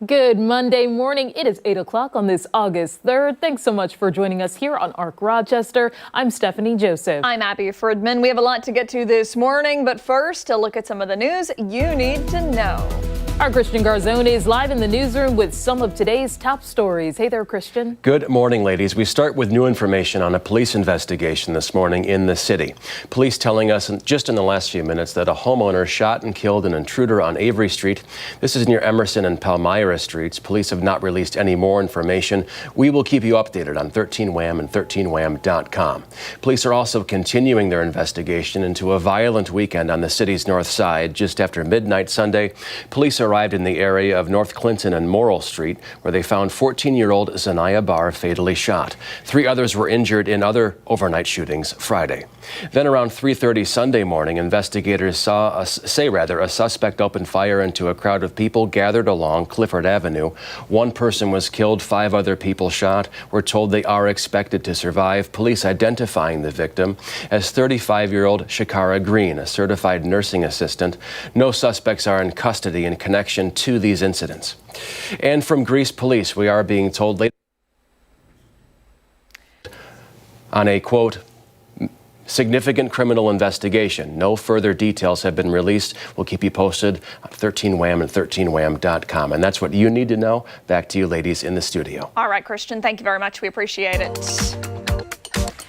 Good Monday morning. It is 8 o'clock on this August 3rd. Thanks so much for joining us here on ARC Rochester. I'm Stephanie Joseph. I'm Abby Fridman. We have a lot to get to this morning, but first, a look at some of the news you need to know. Our Christian Garzone is live in the newsroom with some of today's top stories. Hey there, Christian. Good morning, ladies. We start with new information on a police investigation this morning in the city. Police telling us just in the last few minutes that a homeowner shot and killed an intruder on Avery Street. This is near Emerson and Palmyra Streets. Police have not released any more information. We will keep you updated on 13WHAM and 13WHAM.com. Police are also continuing their investigation into a violent weekend on the city's north side. Just after midnight Sunday, police arrived in the area of North Clinton and Morrill Street, where they found 14-year-old Zanaya Barr fatally shot. 3 others were injured in other overnight shootings Friday. Then around 3:30 Sunday morning, investigators saw a suspect open fire into a crowd of people gathered along Clifford Avenue. 1 person was killed, 5 other people shot. We're told they are expected to survive. Police identifying the victim as 35-year-old Shakara Green, a certified nursing assistant. No suspects are in custody in connection to these incidents. And from Greece police, we are being told later on a, quote, significant criminal investigation. No further details have been released. We'll keep you posted on 13WHAM and 13WHAM.com. And that's what you need to know. Back to you, ladies, in the studio. All right, Christian, thank you very much. We appreciate it.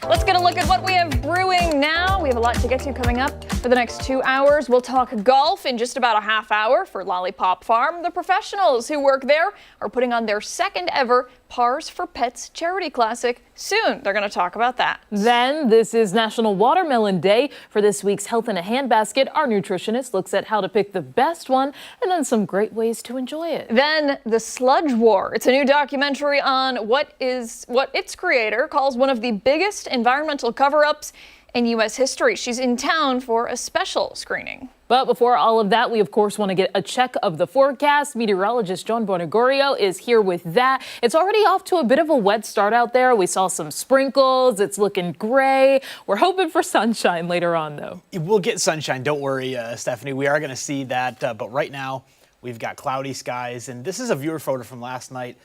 Let's get a look at what we have brewing now. We have a lot to get to coming up for the next 2 hours. We'll talk golf in just about a half hour for Lollipop Farm. The professionals who work there are putting on their second ever Pars for Pets Charity Classic soon. They're going to talk about that. Then this is National Watermelon Day. For this week's Health in a Handbasket, our nutritionist looks at how to pick the best one and then some great ways to enjoy it. Then the Sludge War. It's a new documentary on what its creator calls one of the biggest environmental cover-ups in U.S. history. She's in town for a special screening. But before all of that, we of course want to get a check of the forecast. Meteorologist John Bonagorio is here with that. It's already off to a bit of a wet start out there. We saw some sprinkles. It's looking gray. We're hoping for sunshine later on, though. We'll get sunshine. Don't worry, Stephanie. We are going to see that. But right now, we've got cloudy skies. And this is a viewer photo from last night.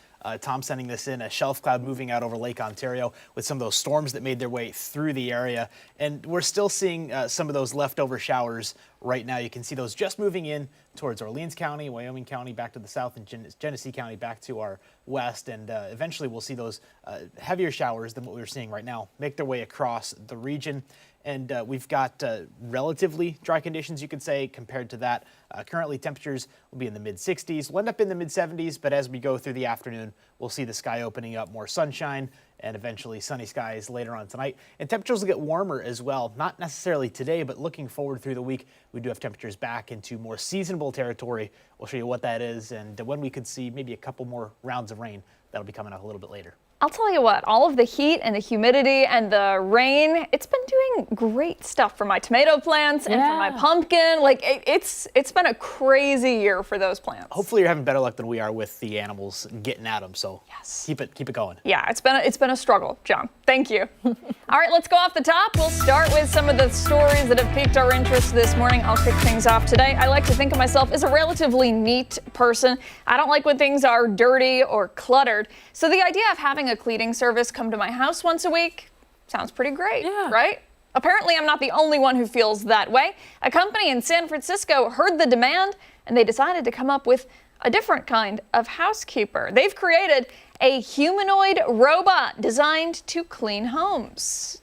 Tom sending this in, a shelf cloud moving out over Lake Ontario with some of those storms that made their way through the area. And we're still seeing some of those leftover showers right now. You can see those just moving in towards Orleans County, Wyoming County back to the south, and Genesee County back to our west. And eventually we'll see those heavier showers than what we're seeing right now make their way across the region. And we've got relatively dry conditions, you could say, compared to that. Currently, temperatures will be in the mid-60s. We'll end up in the mid-70s, but as we go through the afternoon, we'll see the sky opening up, more sunshine, and eventually sunny skies later on tonight. And temperatures will get warmer as well, not necessarily today, but looking forward through the week, we do have temperatures back into more seasonable territory. We'll show you what that is and when we could see maybe a couple more rounds of rain. That'll be coming up a little bit later. I'll tell you what, all of the heat and the humidity and the rain, it's been doing great stuff for my tomato plants and for my pumpkin. Like it's been a crazy year for those plants. Hopefully you're having better luck than we are with the animals getting at them. So yes, keep it going. Yeah, it's been a struggle, John. Thank you. All right, let's go off the top. We'll start with some of the stories that have piqued our interest this morning. I'll kick things off today. I like to think of myself as a relatively neat person. I don't like when things are dirty or cluttered. So the idea of having a cleaning service come to my house once a week sounds pretty great, right? Apparently, I'm not the only one who feels that way. A company in San Francisco heard the demand, and they decided to come up with a different kind of housekeeper. They've created a humanoid robot designed to clean homes.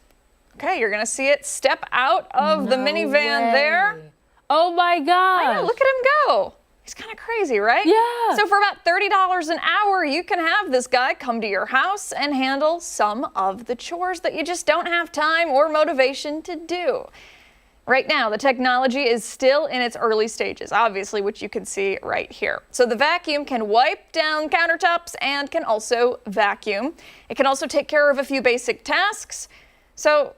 Okay, you're going to see it step out of the minivan there. Oh, my gosh. I know, look at him go. He's kind of crazy, right? Yeah. So for about $30 an hour, you can have this guy come to your house and handle some of the chores that you just don't have time or motivation to do. Right now, the technology is still in its early stages, obviously, which you can see right here. So the vacuum can wipe down countertops and can also vacuum. It can also take care of a few basic tasks. So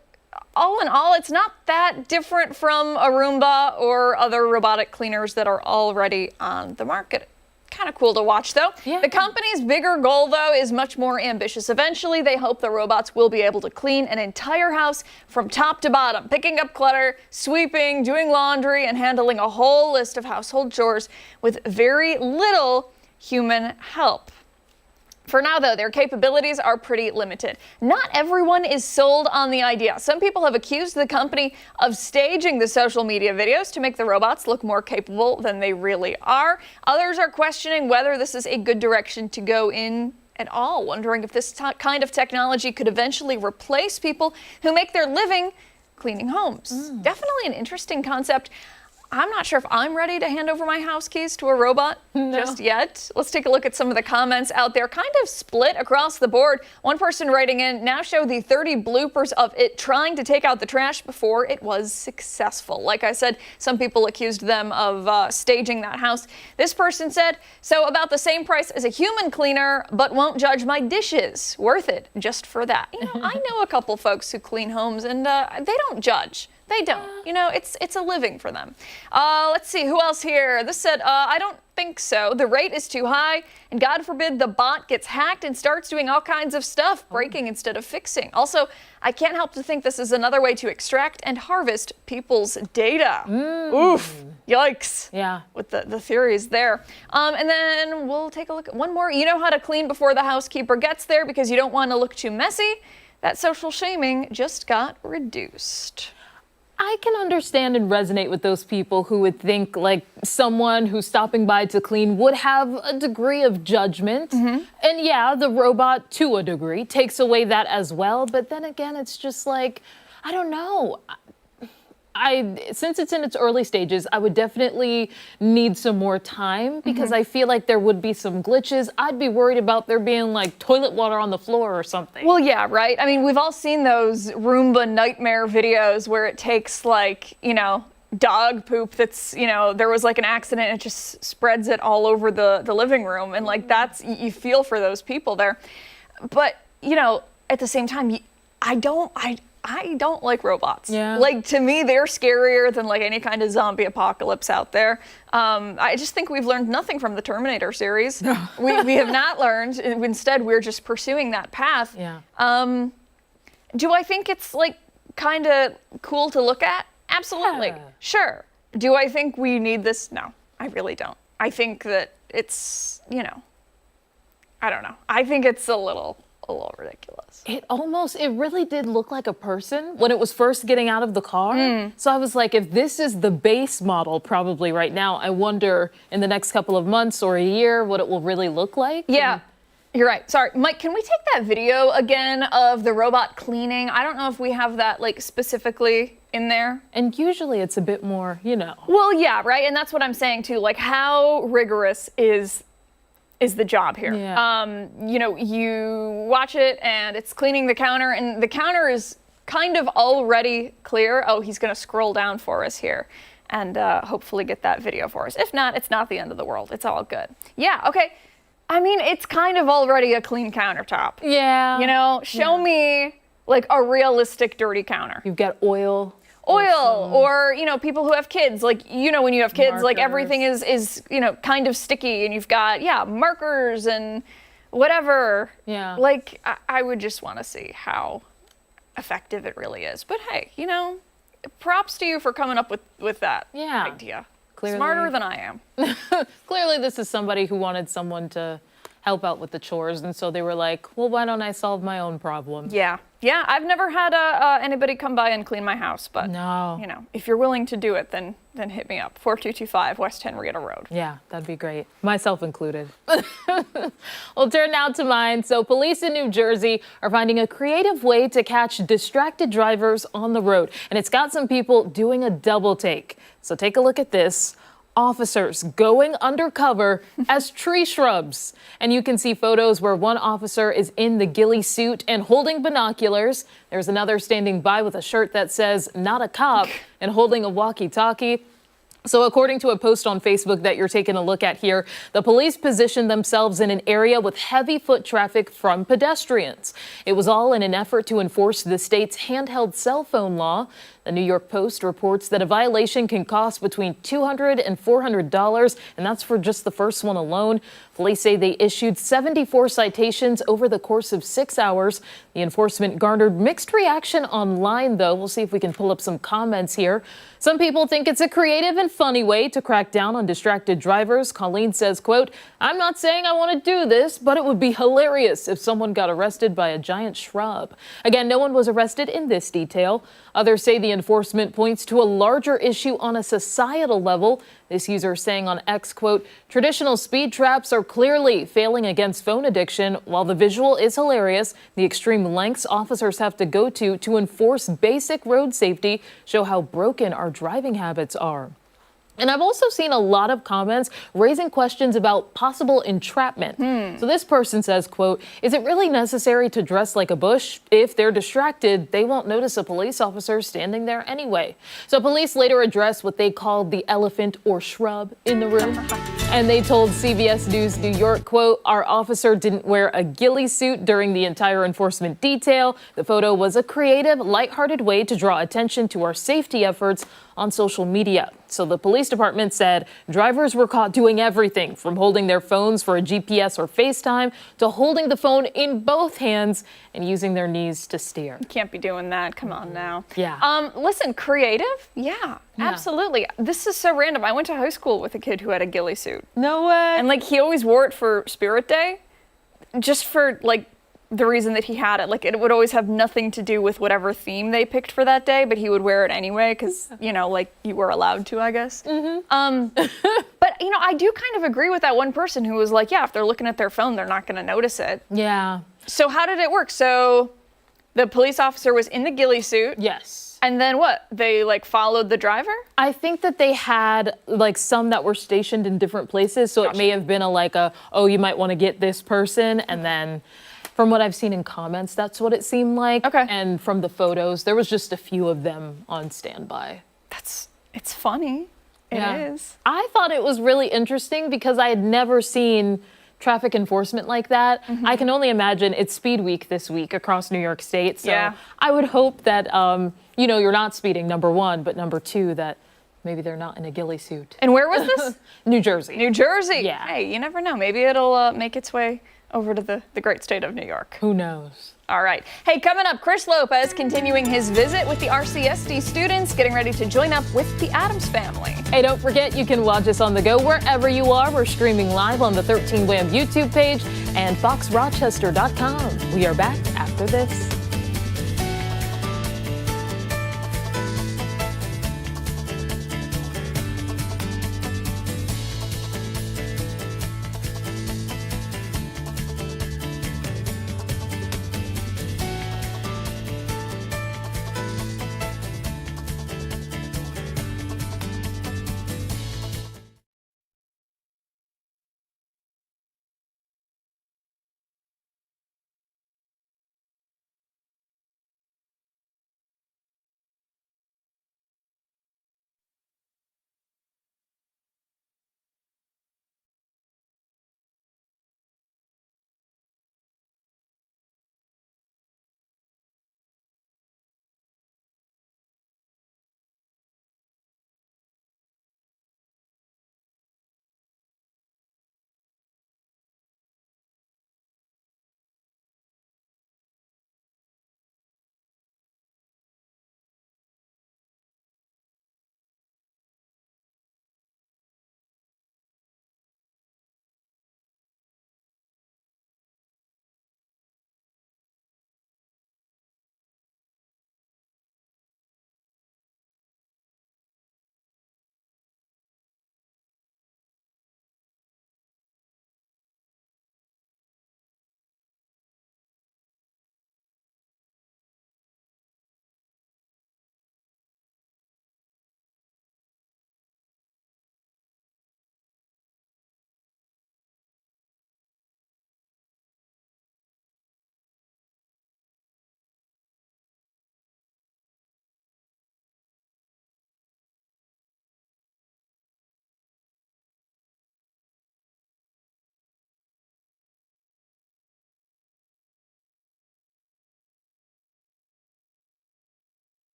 all in all, it's not that different from a Roomba or other robotic cleaners that are already on the market. Kind of cool to watch, though. Yeah. The company's bigger goal, though, is much more ambitious. Eventually, they hope the robots will be able to clean an entire house from top to bottom, picking up clutter, sweeping, doing laundry, and handling a whole list of household chores with very little human help. For now, though, their capabilities are pretty limited. Not everyone is sold on the idea. Some people have accused the company of staging the social media videos to make the robots look more capable than they really are. Others are questioning whether this is a good direction to go in at all, wondering if this kind of technology could eventually replace people who make their living cleaning homes. Definitely an interesting concept. I'm not sure if I'm ready to hand over my house keys to a robot just yet. Let's take a look at some of the comments out there. Kind of split across the board. One person writing in, now show the 30 bloopers of it trying to take out the trash before it was successful. Like I said, some people accused them of staging that house. This person said, so about the same price as a human cleaner, but won't judge my dishes. Worth it just for that. You know, I know a couple folks who clean homes and they don't judge. They don't. You know, it's a living for them. Let's see, who else here? This said, I don't think so. The rate is too high, and God forbid the bot gets hacked and starts doing all kinds of stuff, breaking instead of fixing. Also, I can't help to think this is another way to extract and harvest people's data. Oof. Yikes. Yeah. With the theories there. And then we'll take a look at one more. You know how to clean before the housekeeper gets there because you don't want to look too messy? That social shaming just got reduced. I can understand and resonate with those people who would think like someone who's stopping by to clean would have a degree of judgment. And yeah, the robot to a degree takes away that as well. But then again, it's just like, I don't know. Since it's in its early stages, I would definitely need some more time because I feel like there would be some glitches. I'd be worried about there being like toilet water on the floor or something. Well, yeah, right. I mean, we've all seen those Roomba nightmare videos where it takes like, you know, dog poop that's, you know, there was like an accident and it just spreads it all over the living room. And like that's, you feel for those people there. But, you know, at the same time, I don't like robots. Yeah. Like, to me, they're scarier than like any kind of zombie apocalypse out there. I just think we've learned nothing from the Terminator series. we have not learned. Instead, we're just pursuing that path. Yeah. Do I think it's like kind of cool to look at? Absolutely. Yeah. Sure. Do I think we need this? No, I really don't. I think that it's, you know, I don't know. I think it's a little ridiculous. It really did look like a person when it was first getting out of the car. So I was like, if this is the base model probably right now, I wonder in the next couple of months or a year what it will really look like. Yeah, you're right. Sorry, Mike, can we take that video again of the robot cleaning? I don't know if we have that like specifically in there. And usually it's a bit more, you know. Well, yeah, right. And that's what I'm saying too. Like, how rigorous is the job here? Yeah. You know, you watch it and it's cleaning the counter and the counter is kind of already clear. Oh, he's going to scroll down for us here and hopefully get that video for us. If not, it's not the end of the world. It's all good. Yeah. Okay. I mean, it's kind of already a clean countertop. Yeah. You know, show me like a realistic dirty counter. You've got oil, or, you know, people who have kids, like, you know, when you have kids, like markers. everything is, you know, kind of sticky and you've got, markers and whatever. Yeah. Like, I would just want to see how effective it really is. But hey, you know, props to you for coming up with that idea. Clearly. Smarter than I am. Clearly this is somebody who wanted someone to help out with the chores, and so they were like, well, why don't I solve my own problem? Yeah, I've never had anybody come by and clean my house, but No. you know, if you're willing to do it, then hit me up. 4225 West Henrietta Road. Yeah, that'd be great. Myself included. We'll turn now to mine. So police in New Jersey are finding a creative way to catch distracted drivers on the road, and it's got some people doing a double take. So take a look at this. Officers going undercover as tree shrubs. And you can see photos where one officer is in the ghillie suit and holding binoculars. There's another standing by with a shirt that says, "Not a cop," and holding a walkie-talkie. So according to a post on Facebook that you're taking a look at here, the police positioned themselves in an area with heavy foot traffic from pedestrians. It was all in an effort to enforce the state's handheld cell phone law. The New York Post reports that a violation can cost between $200 and $400, and that's for just the first one alone. Police say they issued 74 citations over the course of 6 hours. The enforcement garnered mixed reaction online, though. We'll see if we can pull up some comments here. Some people think it's a creative and funny way to crack down on distracted drivers. Colleen says, quote, "I'm not saying I want to do this, but it would be hilarious if someone got arrested by a giant shrub." Again, no one was arrested in this detail. Others say the enforcement points to a larger issue on a societal level. This user saying on X, quote, "Traditional speed traps are clearly failing against phone addiction. While the visual is hilarious, the extreme lengths officers have to go to enforce basic road safety show how broken our driving habits are." And I've also seen a lot of comments raising questions about possible entrapment. So this person says, quote, "Is it really necessary to dress like a bush? If they're distracted, they won't notice a police officer standing there anyway." So police later addressed what they called the elephant or shrub in the room. And they told CBS News New York, quote, "Our officer didn't wear a ghillie suit during the entire enforcement detail. The photo was a creative, lighthearted way to draw attention to our safety efforts on social media." So the police department said drivers were caught doing everything from holding their phones for a GPS or FaceTime to holding the phone in both hands and using their knees to steer. Can't be doing that. Come on now. Yeah. Listen, creative? Yeah, absolutely. This is so random. I went to high school with a kid who had a ghillie suit. No way. And like he always wore it for Spirit Day, just for like the reason that he had it. Like it would always have nothing to do with whatever theme they picked for that day, but he would wear it anyway because, you know, like you were allowed to, I guess. But, you know, I do kind of agree with that one person who was like, yeah, if they're looking at their phone, they're not going to notice it. Yeah. So how did it work? So the police officer was in the ghillie suit. Yes. And then what? They like followed the driver? I think that they had like some that were stationed in different places. So it may have been oh, you might want to get this person. And then from what I've seen in comments, that's what it seemed like. Okay. And from the photos, there was just a few of them on standby. It's funny. It is. I thought it was really interesting because I had never seen traffic enforcement like that. I can only imagine it's Speed Week this week across New York State. So I would hope that, you know, you're not speeding, number one, but number two, that maybe they're not in a ghillie suit. And where was this? New Jersey. New Jersey. Yeah. Hey, you never know. Maybe it'll make its way over to the great state of New York. Who knows? All right. Hey, coming up, Chris Lopez continuing his visit with the RCSD students, getting ready to join up with the Addams family. Hey, don't forget you can watch us on the go wherever you are. We're streaming live on the 13 Wham YouTube page and foxrochester.com. We are back after this.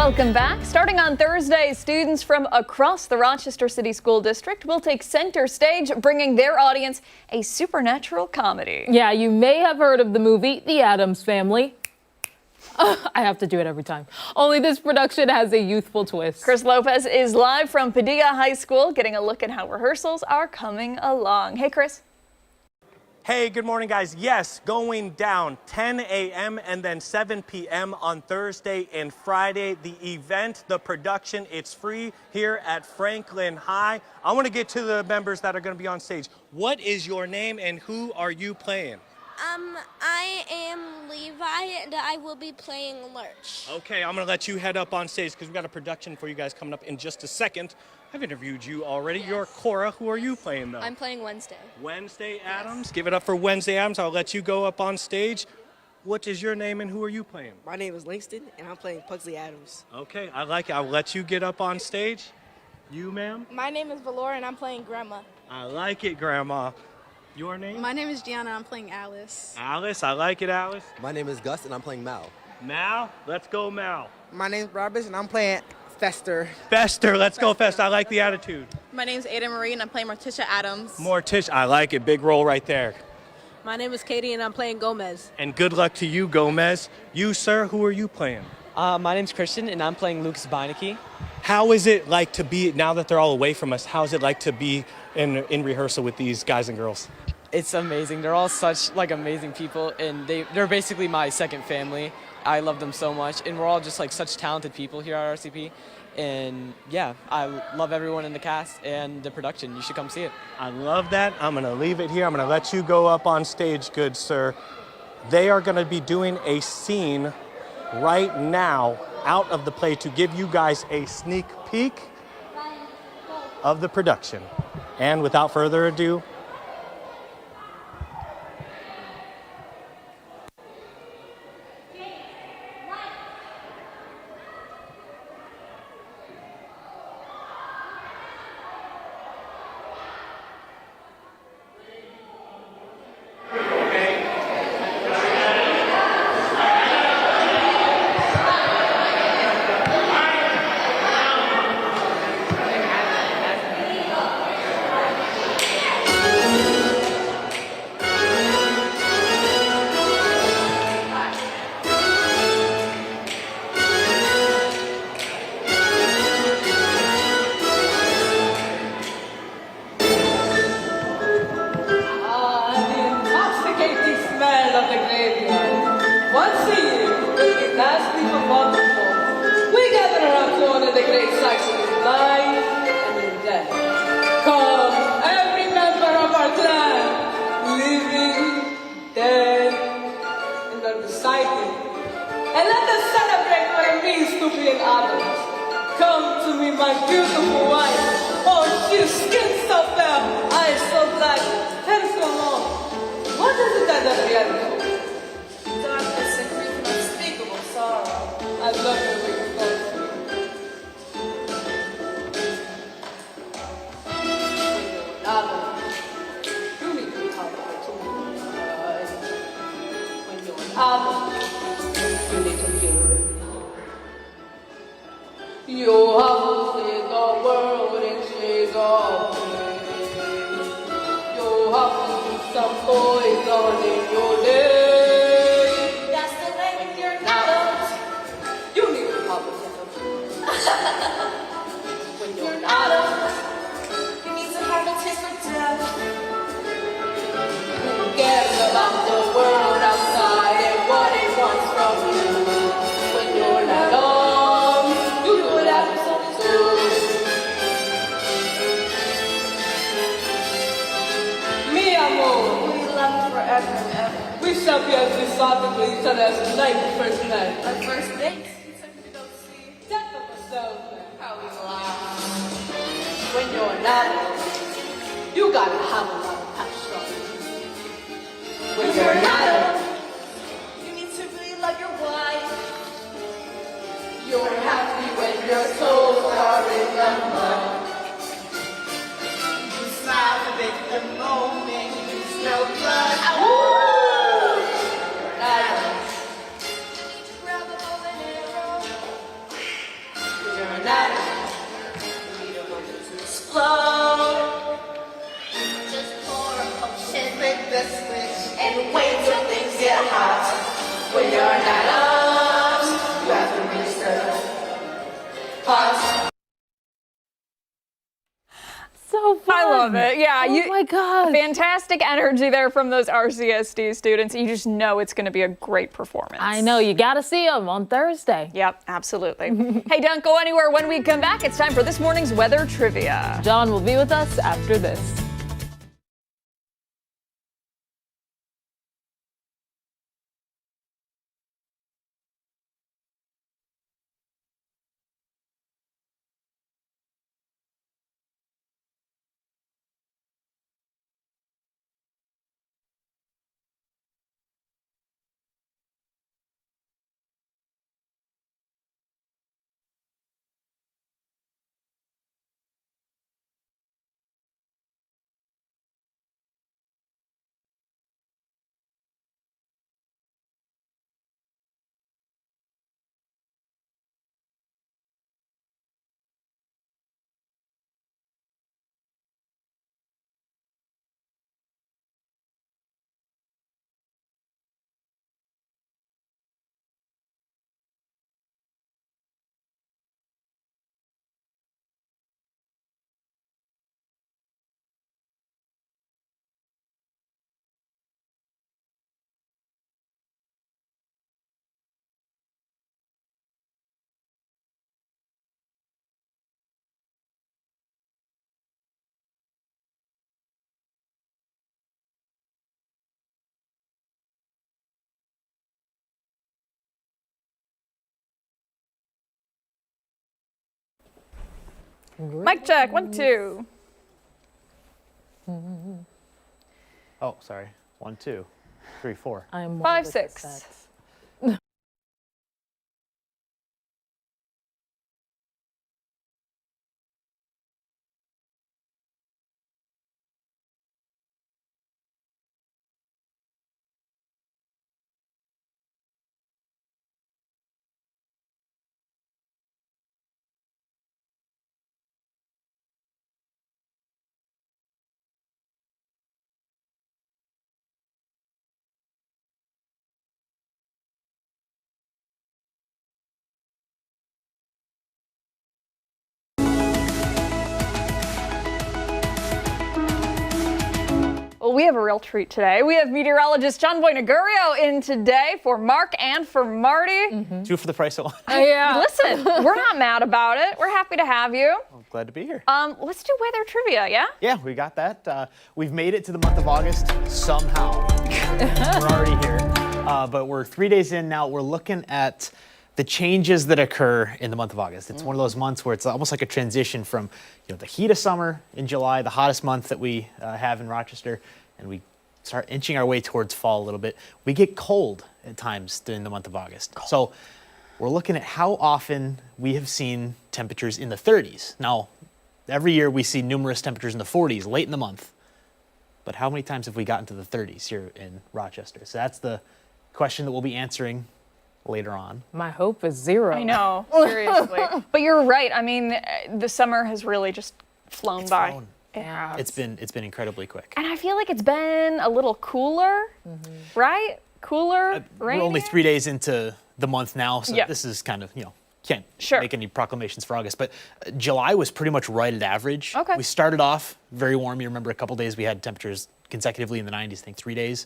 Welcome back. Starting on Thursday, students from across the Rochester City School District will take center stage, bringing their audience a supernatural comedy. Yeah, you may have heard of the movie The Addams Family. I have to do it every time. Only this production has a youthful twist. Chris Lopez is live from Padilla High School, getting a look at how rehearsals are coming along. Hey, Chris. Hey, good morning, guys. Yes, going down 10 a.m. and then 7 p.m. on Thursday and Friday. The event, the production, it's free here at Franklin High. I want to get to the members that are going to be on stage. What is your name and who are you playing? I am Levi, and I will be playing Lurch. Okay, I'm going to let you head up on stage because we've got a production for you guys coming up in just a second. I've interviewed you already. Yes. You're Cora. Who are you playing, though? I'm playing Wednesday. Wednesday Addams. Yes. Give it up for Wednesday Addams. I'll let you go up on stage. What is your name and who are you playing? My name is Langston, and I'm playing Pugsley Addams. Okay, I like it. I'll let you get up on stage. You, ma'am? My name is Valora, and I'm playing Grandma. I like it, Grandma. Your name? My name is Gianna. I'm playing Alice. Alice. I like it, Alice. My name is Gus, and I'm playing Mal. Mal. Let's go, Mal. My name's Robert, and I'm playing Fester. Fester. Let's go, Fester. I like the attitude. My name is Ada Marie, and I'm playing Morticia Addams. Morticia. I like it. Big role right there. My name is Katie, and I'm playing Gomez. And good luck to you, Gomez. You, sir, who are you playing? My name's Christian, and I'm playing Lucas Beinecke. How is it like to be, now that they're all away from us, how is it like to be in rehearsal with these guys and girls? It's amazing. They're all such amazing people, and they're basically my second family. I love them so much, and we're all just such talented people here at RCP. And yeah, I love everyone in the cast and the production. You should come see it. I love that. I'm going to leave it here. I'm going to let you go up on stage, good sir. They are going to be doing a scene right now out of the play to give you guys a sneak peek of the production. And without further ado, and let us celebrate what it means to be an Addams. Come to me, my beautiful wife. Oh, she's skin so fair, eyes so black, hair so long. What is it that we are doing? Darkness and grief and unspeakable sorrow. I love your big thoughts. Addams, you need to talk to me. When you're an Addams, you need to feel it. You have to see the world in shades of grey. You have to put some poison in your day. That's the way with your Addams. You need to have a sense of humor. When you're an Addams, you need to have a taste for death. Who cares about the world outside and what it wants from you? When you're not alone, you would have to do. Mi amor, We love you forever and ever. we shall be as besotted with each other as the night we first met. Our first date, you took me to go see Death of a salesman. how we laugh. When you're an adult, you gotta have a lot of passion. When you're an adult, You need to really love your wife. you're happy when your toes are in the mud. You smile to make the moment. You smell blood. Adult, Grab a bow and arrow. yeah, Oh my God. fantastic energy there from those RCSD students. You just know it's going to be a great performance. I know, you got to see them on Thursday. Yep, absolutely. Hey, don't go anywhere. When we come back, it's time for this morning's weather trivia. John will be with us after this. Mic check, 1, 2. Oh, sorry. 1, 2, 3, 4. I'm 5, 6. Well, we have a real treat today. We have meteorologist John Boynagurio in today for Mark and for Marty. 2 for the price of 1. Yeah. Listen, we're not mad about it. We're happy to have you. I'm glad to be here. Let's do weather trivia, yeah? Yeah, we got that. We've made it to the month of August somehow. We're already here. But we're 3 days in now. We're looking at the changes that occur in the month of August. It's one of those months where it's almost like a transition from the heat of summer in July, the hottest month that we have in Rochester, and we start inching our way towards fall a little bit. We get cold at times during the month of August. So we're looking at how often we have seen temperatures in the 30s. Now, every year we see numerous temperatures in the 40s late in the month. But how many times have we gotten to the 30s here in Rochester? So that's the question that we'll be answering later on. My hope is 0. I know, seriously. But you're right. I mean, the summer has really just flown by. Flown. Yeah. It's been incredibly quick. And I feel like it's been a little cooler, right? Cooler, We're only 3 days into the month now, so Yeah. this is kind of, can't Sure. make any proclamations for August. But July was pretty much right at average. Okay. We started off very warm. You remember a couple days we had temperatures consecutively in the 90s, I think 3 days.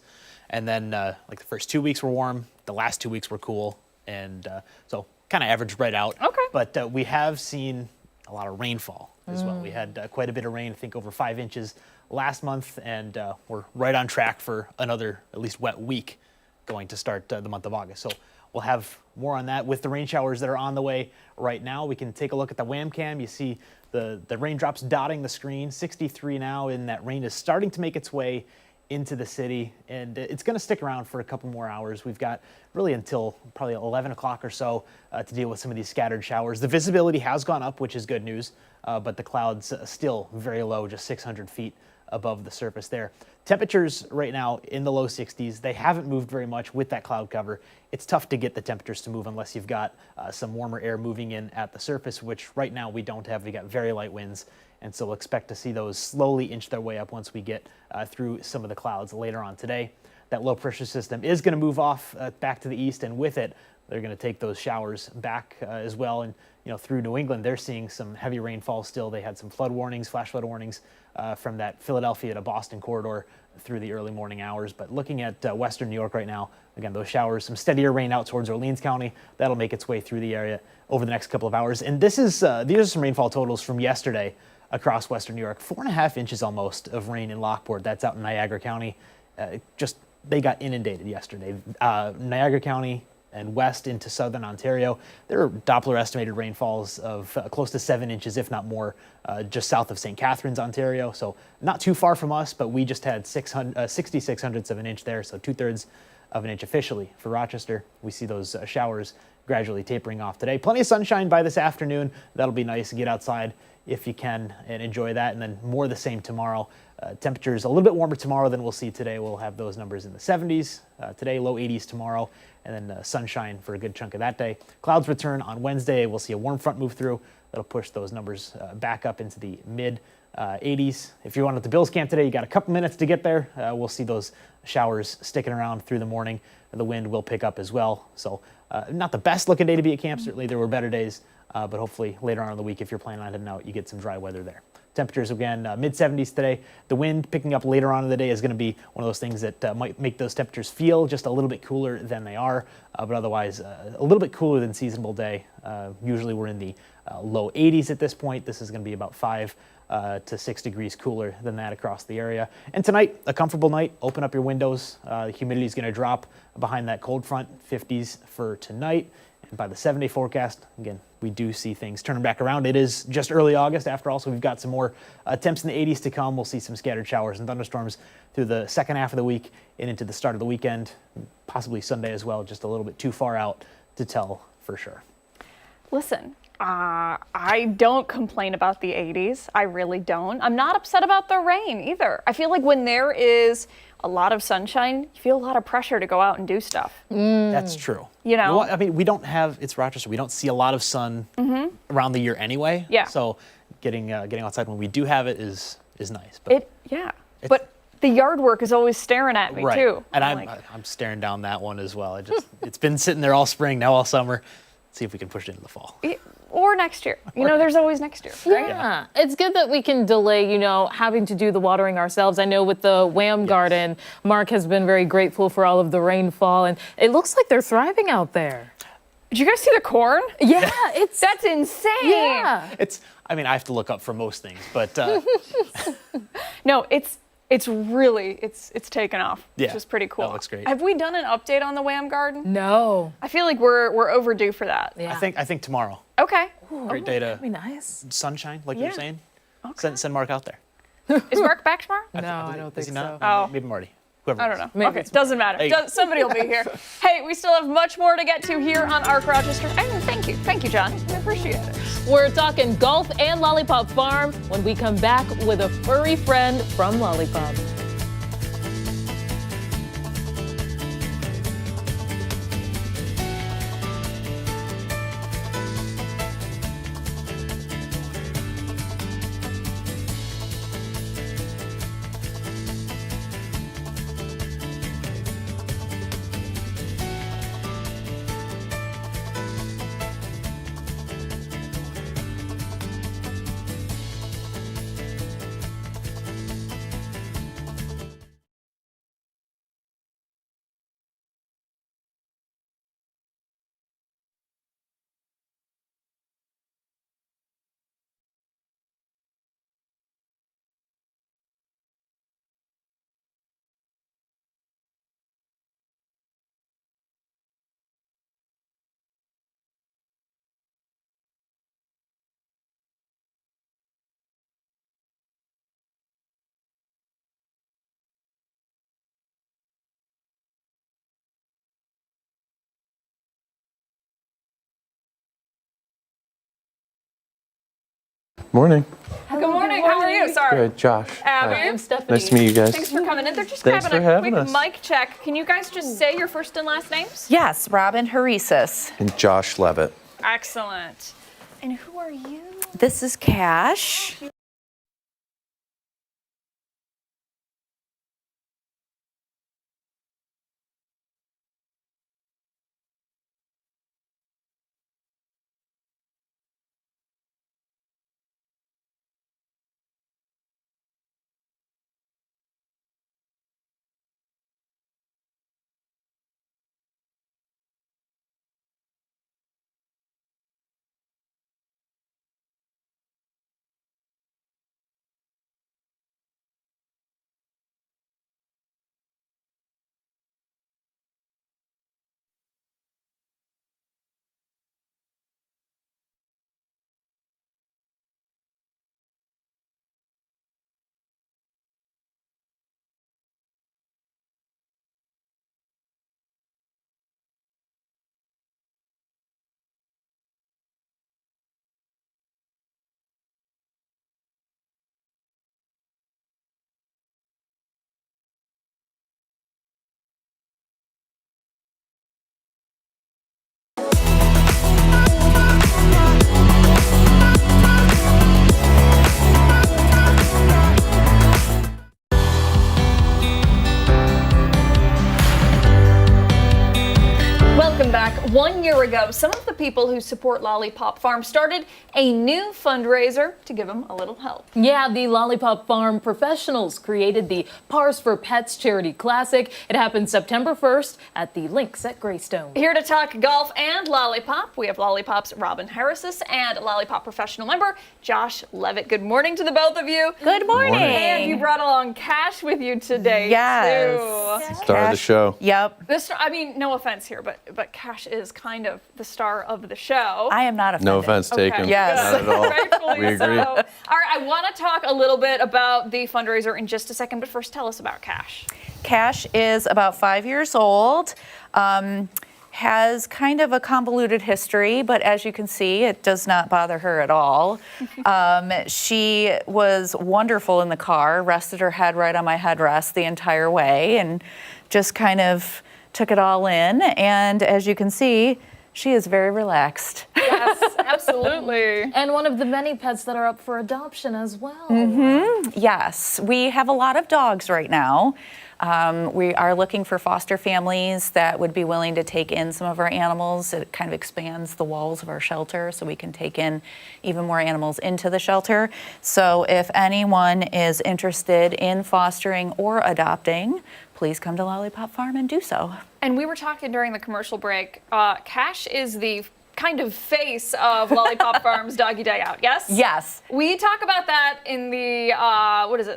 And then like the first 2 weeks were warm, the last 2 weeks were cool. And so kind of averaged right out. Okay. But we have seen a lot of rainfall as well. We had quite a bit of rain, I think over 5 inches last month, and we're right on track for another at least wet week going to start the month of August. So we'll have more on that with the rain showers that are on the way right now. We can take a look at the webcam. You see the raindrops dotting the screen, 63 now, and that rain is starting to make its way into the city, and it's going to stick around for a couple more hours. We've got really until probably 11 o'clock or so to deal with some of these scattered showers. The visibility has gone up, which is good news, but the clouds still very low, just 600 feet above the surface there. Temperatures right now in the low 60s. They haven't moved very much with that cloud cover. It's tough to get the temperatures to move unless you've got some warmer air moving in at the surface, which right now we don't have. We got very light winds, and so we'll expect to see those slowly inch their way up once we get through some of the clouds later on today. That low pressure system is going to move off back to the east, and with it, they're going to take those showers back as well. And through New England, they're seeing some heavy rainfall still. They had some flood warnings, flash flood warnings from that Philadelphia to Boston corridor through the early morning hours. But looking at western New York right now, again, those showers, some steadier rain out towards Orleans County. That'll make its way through the area over the next couple of hours. And these are some rainfall totals from yesterday across western New York. 4.5 inches almost of rain in Lockport. That's out in Niagara County. They got inundated yesterday. Niagara County and west into southern Ontario, there are Doppler estimated rainfalls of close to 7 inches, if not more, just south of St. Catharines, Ontario. So not too far from us, but we just had 66 hundredths of an inch there, so 2/3 of an inch officially for Rochester. We see those showers gradually tapering off today. Plenty of sunshine by this afternoon. That'll be nice to get outside if you can and enjoy that, and then more the same tomorrow. Temperatures a little bit warmer tomorrow than we'll see today. We'll have those numbers in the 70s today, low 80s tomorrow, and then sunshine for a good chunk of that day. Clouds return on Wednesday. We'll see a warm front move through. That'll push those numbers back up into the mid 80s. If you're on at the Bills camp today, you got a couple minutes to get there. We'll see those showers sticking around through the morning. The wind will pick up as well. So not the best looking day to be at camp. Certainly there were better days, but hopefully later on in the week, if you're planning on heading out, you get some dry weather there. Temperatures again, mid 70s today. The wind picking up later on in the day is going to be one of those things that might make those temperatures feel just a little bit cooler than they are, but otherwise a little bit cooler than seasonable day. Usually we're in the low 80s at this point. This is going to be about 5 to 6 degrees cooler than that across the area. And tonight, a comfortable night. Open up your windows. The humidity is going to drop behind that cold front, 50s for tonight. And by the 7-day forecast, again, we do see things turning back around. It is just early August after all, so we've got some more temps in the 80s to come. We'll see some scattered showers and thunderstorms through the second half of the week and into the start of the weekend, possibly Sunday as well, just a little bit too far out to tell for sure. Listen, I don't complain about the 80s. I really don't. I'm not upset about the rain either. I feel like when there is a lot of sunshine, you feel a lot of pressure to go out and do stuff. That's true. I mean, we don't have, it's Rochester, we don't see a lot of sun around the year anyway. Yeah. So getting outside when we do have it is nice. But But the yard work is always staring at me right. too. And I'm staring down that one as well. It's been sitting there all spring, now all summer. Let's see if we can push it into the fall. Or next year. There's always next year, right? Yeah. It's good that we can delay, having to do the watering ourselves. I know with the Wham Garden, Mark has been very grateful for all of the rainfall, and it looks like they're thriving out there. Did you guys see the corn? Yeah, that's insane. Yeah. I have to look up for most things, but No, it's really taken off, which is pretty cool. That looks great. Have we done an update on the Wham Garden? No. I feel like we're overdue for that. Yeah. I think tomorrow. Okay. Great day to That'd be nice. sunshine, like you were saying. Okay. Send Mark out there. Is Mark back tomorrow? I don't think so. Oh. Maybe Marty. Whoever I it don't is. know. Maybe Okay, it's doesn't matter. Somebody will be here. Hey, we still have much more to get to here on Arc Rochester. And thank you, John. I appreciate it. We're talking golf and Lollipop Farm when we come back with a furry friend from Lollipop. Morning. Good morning. How are you? Sorry. Good, Josh. Abby. I'm Stephanie. Nice to meet you guys. Thanks for coming in. They're just Thanks grabbing for a having quick us. mic check. Can you guys just say your first and last names? Yes, Robin Harisis. And Josh Levitt. Excellent. And who are you? This is Cash. 1 year ago, some of the people who support Lollipop Farm started a new fundraiser to give them a little help. Yeah, the Lollipop Farm professionals created the Pars for Pets Charity Classic. It happened September 1st at the Links at Greystone. Here to talk golf and Lollipop, we have Lollipop's Robin Harrisis and Lollipop professional member Josh Levitt. Good morning to the both of you. Good morning. And you brought along Cash with you today, Yes. too. Star of the show. Yep. I mean, no offense here, but Cash is kind of the star of the show. I am not offended. No offense taken. Yes. Not at all. Rightfully We agree. so. All right, I want to talk a little bit about the fundraiser in just a second, but first tell us about Cash. Cash is about 5 years old. Has kind of a convoluted history, but as you can see, it does not bother her at all. She was wonderful in the car, rested her head right on my headrest the entire way, and just kind of took it all in. And as you can see, she is very relaxed. Yes, absolutely. And one of the many pets that are up for adoption as well. Yes, we have a lot of dogs right now. We are looking for foster families that would be willing to take in some of our animals. It kind of expands the walls of our shelter so we can take in even more animals into the shelter. So if anyone is interested in fostering or adopting, please come to Lollipop Farm and do so. And we were talking during the commercial break. Cash is the kind of face of Lollipop Farm's Doggy Day Out, yes? Yes. We talk about that in the,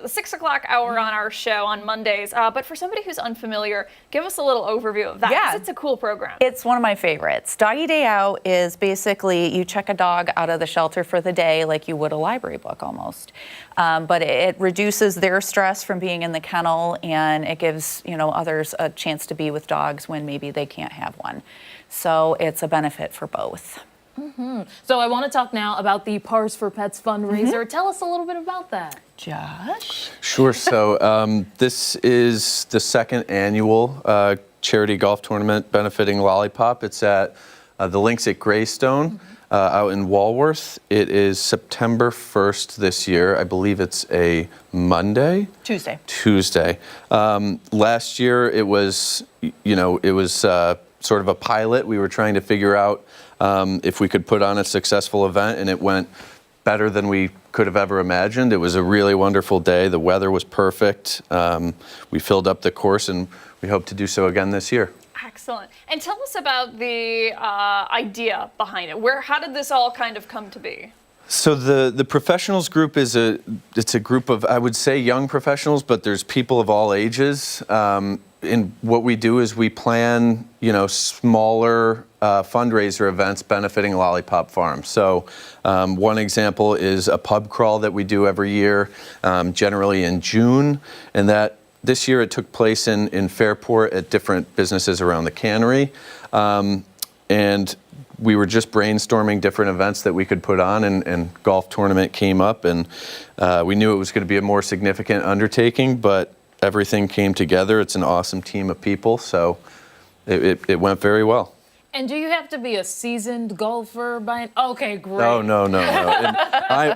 the 6 o'clock hour on our show on Mondays. But for somebody who's unfamiliar, give us a little overview of that, Yeah. 'cause it's a cool program. It's one of my favorites. Doggy Day Out is basically you check a dog out of the shelter for the day like you would a library book almost. But it reduces their stress from being in the kennel, and it gives others a chance to be with dogs when maybe they can't have one. So it's a benefit for both. So I want to talk now about the Pars for Pets fundraiser. Tell us a little bit about that. Josh? Sure. So this is the second annual charity golf tournament benefiting Lollipop. It's at the Links at Greystone out in Walworth. It is September 1st this year. I believe it's a Monday. Tuesday. Last year it was, sort of a pilot. We were trying to figure out if we could put on a successful event, and it went better than we could have ever imagined. It was a really wonderful day. The weather was perfect. We filled up the course, and we hope to do so again this year. Excellent. And tell us about the idea behind it. How did this all kind of come to be? So the professionals group it's a group of, I would say, young professionals, but there's people of all ages. And what we do is we plan, smaller fundraiser events benefiting Lollipop Farm. So one example is a pub crawl that we do every year, generally in June, and this year it took place in Fairport at different businesses around the cannery. And we were just brainstorming different events that we could put on, and golf tournament came up, and we knew it was going to be a more significant undertaking, but everything came together. It's an awesome team of people, so it went very well. And do you have to be a seasoned golfer Okay, great. Oh, no. And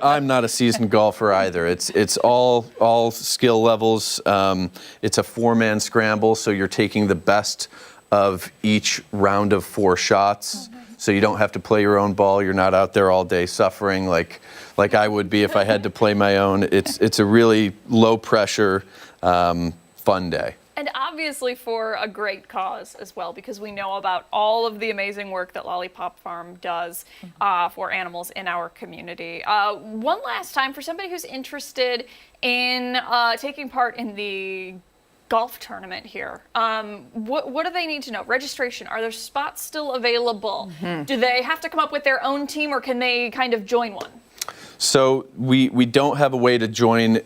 I'm not a seasoned golfer either. It's all skill levels. It's a 4-man scramble, so you're taking the best of each round of 4 shots. So you don't have to play your own ball. You're not out there all day suffering like I would be if I had to play my own. It's a really low pressure, fun day. And obviously for a great cause as well, because we know about all of the amazing work that Lollipop Farm does for animals in our community. One last time, for somebody who's interested in taking part in the golf tournament here, what do they need to know? Registration, are there spots still available? Do they have to come up with their own team, or can they kind of join one? So we don't have a way to join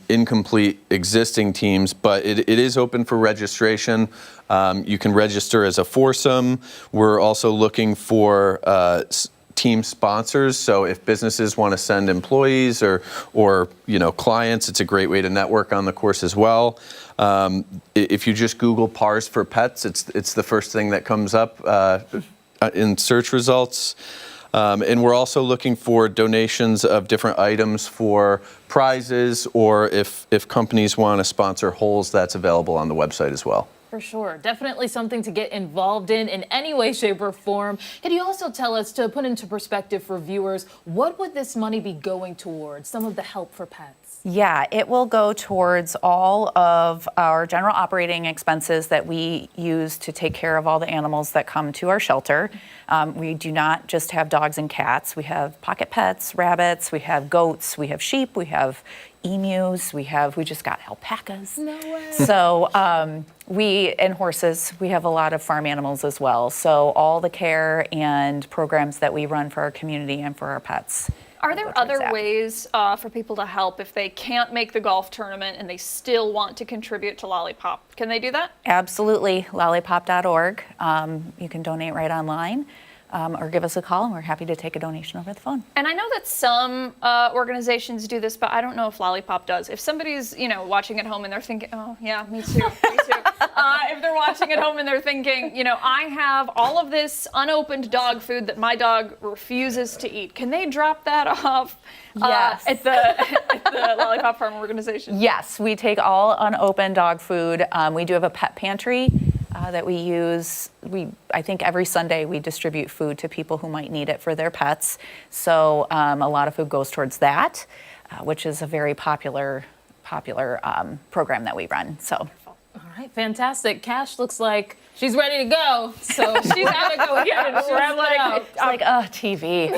incomplete existing teams, but it is open for registration. You can register as a foursome. We're also looking for team sponsors. So if businesses want to send employees or clients, it's a great way to network on the course as well. If you just Google Pars for Pets, it's the first thing that comes up in search results. And we're also looking for donations of different items for prizes, or if companies want to sponsor holes, that's available on the website as well. For sure. Definitely something to get involved in any way, shape, or form. Can you also tell us, to put into perspective for viewers, what would this money be going towards? Some of the help for pets? Yeah, it will go towards all of our general operating expenses that we use to take care of all the animals that come to our shelter. We do not just have dogs and cats. We have pocket pets, rabbits, we have goats, we have sheep, we have emus, we just got alpacas. No way. So and horses, we have a lot of farm animals as well. So all the care and programs that we run for our community and for our pets. Are there other ways for people to help if they can't make the golf tournament and they still want to contribute to Lollipop? Can they do that? Absolutely, lollipop.org. You can donate right online. Or give us a call, and we're happy to take a donation over the phone. And I know that some organizations do this, but I don't know if Lollipop does. If somebody's, watching at home and they're thinking, oh yeah, me too, me too. If they're watching at home and they're thinking, I have all of this unopened dog food that my dog refuses to eat. Can they drop that off Yes. at the Lollipop Farm organization? Yes, we take all unopened dog food. We do have a pet pantry that we use. I think every Sunday we distribute food to people who might need it for their pets. So a lot of food goes towards that, which is a very popular program that we run. So. All right, fantastic. Cash looks like she's ready to go. So she's got to go ahead and wrap it up. It's like, TV.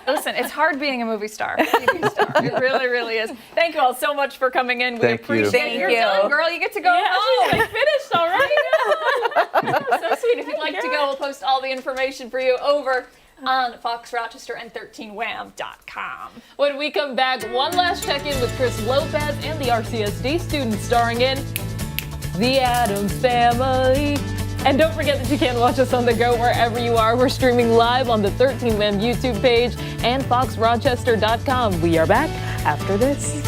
Listen, it's hard being a movie star. TV star. It really, really is. Thank you all so much for coming in. We Thank you. appreciate it. Thank You're you. done, girl. You get to go home. She's like, finished already. So sweet. If you'd like to go, we'll post all the information for you over on Fox Rochester and 13wham.com. When we come back, one last check-in with Chris Lopez and the RCSD students starring in The Addams Family. And don't forget that you can watch us on the go wherever you are. We're streaming live on the 13 Wham YouTube page and foxrochester.com. We are back after this.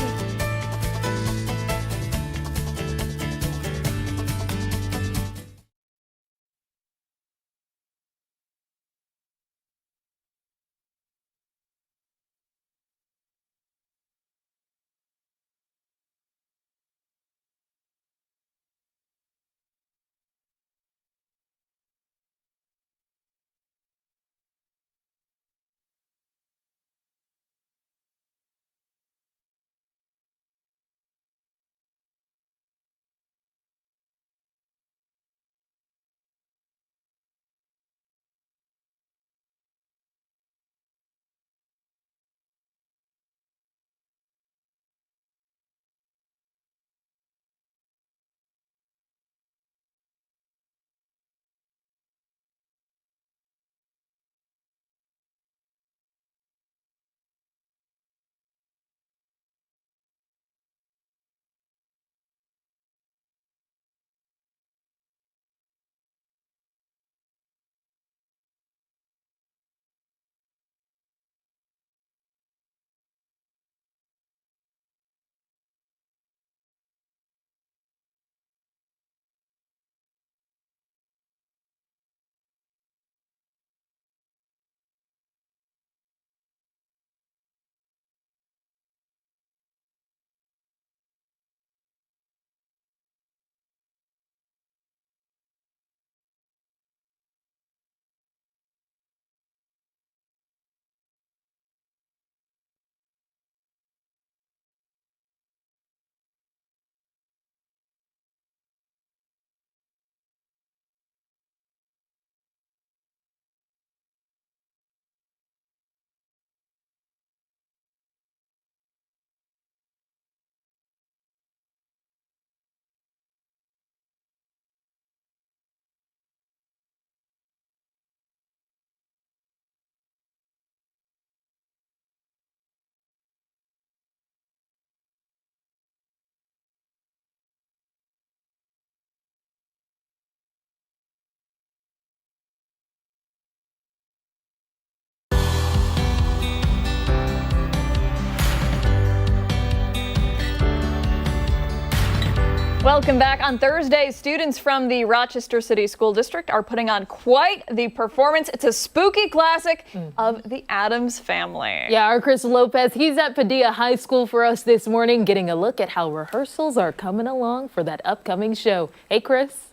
Welcome back. On Thursday, students from the Rochester City School District are putting on quite the performance. It's a spooky classic of the Addams family. Yeah, our Chris Lopez, he's at Padilla High School for us this morning, getting a look at how rehearsals are coming along for that upcoming show. Hey, Chris.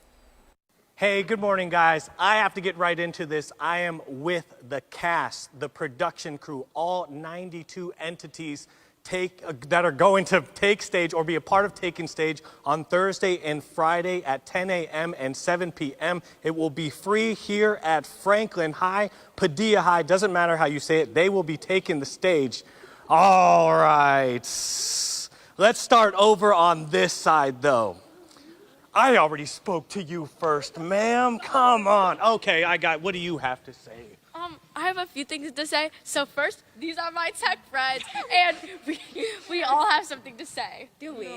Hey, good morning, guys. I have to get right into this. I am with the cast, the production crew, all 92 entities that are going to take stage or be a part of taking stage on Thursday and Friday at 10 a.m. and 7 p.m. It will be free here at Franklin High, Padilla High. Doesn't matter how you say it. They will be taking the stage. All right. Let's start over on this side, though. I already spoke to you first, ma'am. Come on. Okay, what do you have to say? I have a few things to say. So first, these are my tech friends, and we all have something to say. Do we?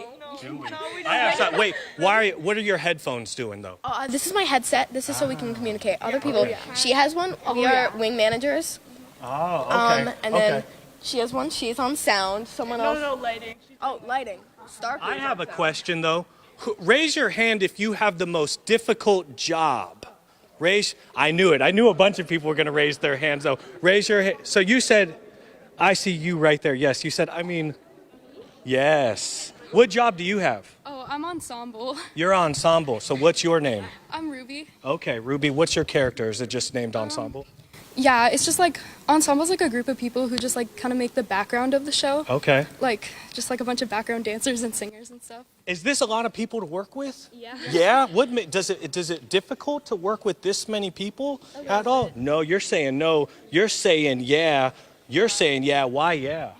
Do we? I have some. Wait, what are your headphones doing, though? This is my headset. This is so we can communicate. Other people, she has one. We are wing managers. Oh, okay. And then she has one. She's on sound. Someone else. No, lighting. Oh, lighting. Star. I have a question, though. Raise your hand if you have the most difficult job. I knew it. I knew a bunch of people were going to raise their hands, though. Raise your hand. So you said, I see you right there. Yes. You said, yes. What job do you have? Oh, I'm ensemble. You're ensemble. So what's your name? I'm Ruby. Okay, Ruby. What's your character? Is it just named ensemble? Yeah, it's just like ensemble's like a group of people who just like kind of make the background of the show. Okay. Like just like a bunch of background dancers and singers and stuff. Is this a lot of people to work with? Yeah. Yeah? Does it difficult to work with this many people at all? No, you're saying no. You're saying yeah. You're saying yeah. Why yeah?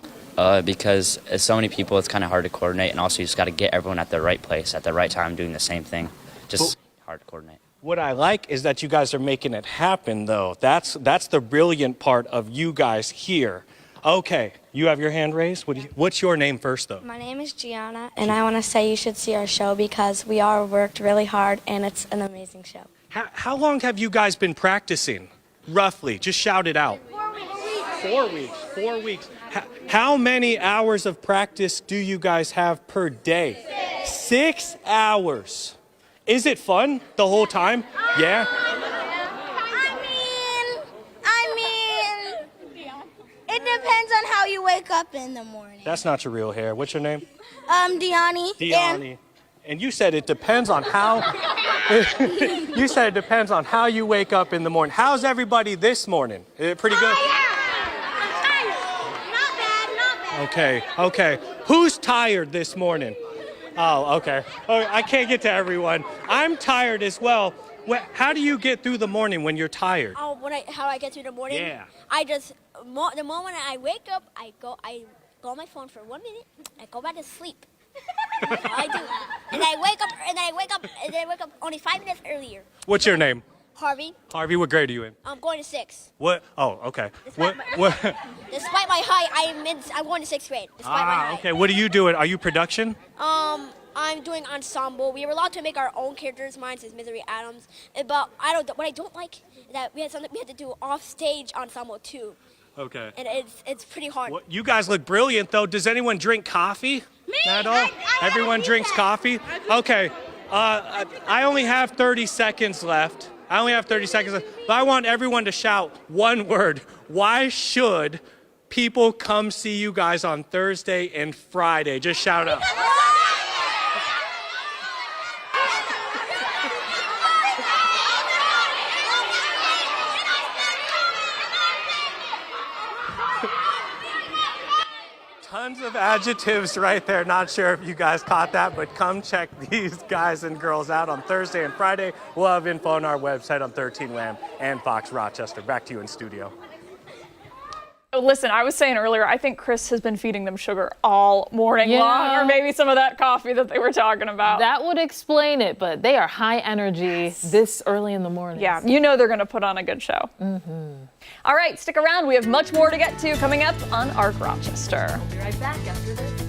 Because as so many people, it's kind of hard to coordinate, and also you just got to get everyone at the right place at the right time doing the same thing. Just hard to coordinate. What I like is that you guys are making it happen, though. That's the brilliant part of you guys here. Okay, you have your hand raised. What's your name first, though? My name is Gianna, and I want to say you should see our show because we all worked really hard, and it's an amazing show. How long have you guys been practicing? Roughly, just shout it out. 4 weeks. 4 weeks. 4 weeks. How many hours of practice do you guys have per day? 6 hours. Is it fun the whole time? Yeah? I mean, it depends on how you wake up in the morning. That's not your real hair. What's your name? Deani. Deani. And you said it depends on how you said it depends on how you wake up in the morning. How's everybody this morning? Pretty good? Not bad. Okay. Who's tired this morning? Oh, okay. I can't get to everyone. I'm tired as well. How do you get through the morning when you're tired? Oh, how do I get through the morning? Yeah. The moment I wake up, I go on my phone for 1 minute. I go back to sleep. That's all I do. And I wake up only 5 minutes earlier. What's your name? Harvey. Harvey, what grade are you in? I'm going to 6. What? Oh, okay. Despite my height, I'm going to 6th grade. Despite my height. Okay. What are you doing? Are you production? I'm doing ensemble. We were allowed to make our own characters. Mine is Misery Addams. But what I don't like is that we had to do off stage ensemble too. Okay. And it's pretty hard. Well, you guys look brilliant, though. Does anyone drink coffee? Me? At all? Everyone drinks coffee? Okay. I only have 30 seconds left. But I want everyone to shout one word. Why should people come see you guys on Thursday and Friday? Just shout out. Tons of adjectives right there. Not sure if you guys caught that, but come check these guys and girls out on Thursday and Friday. We'll have info on our website on 13 Wham and Fox Rochester. Back to you in studio. Listen, I was saying earlier, I think Chris has been feeding them sugar all morning long, or maybe some of that coffee that they were talking about. That would explain it, but they are high energy this early in the morning. Yeah, you know they're going to put on a good show. All right, stick around. We have much more to get to coming up on Arc Rochester. We'll be right back after this.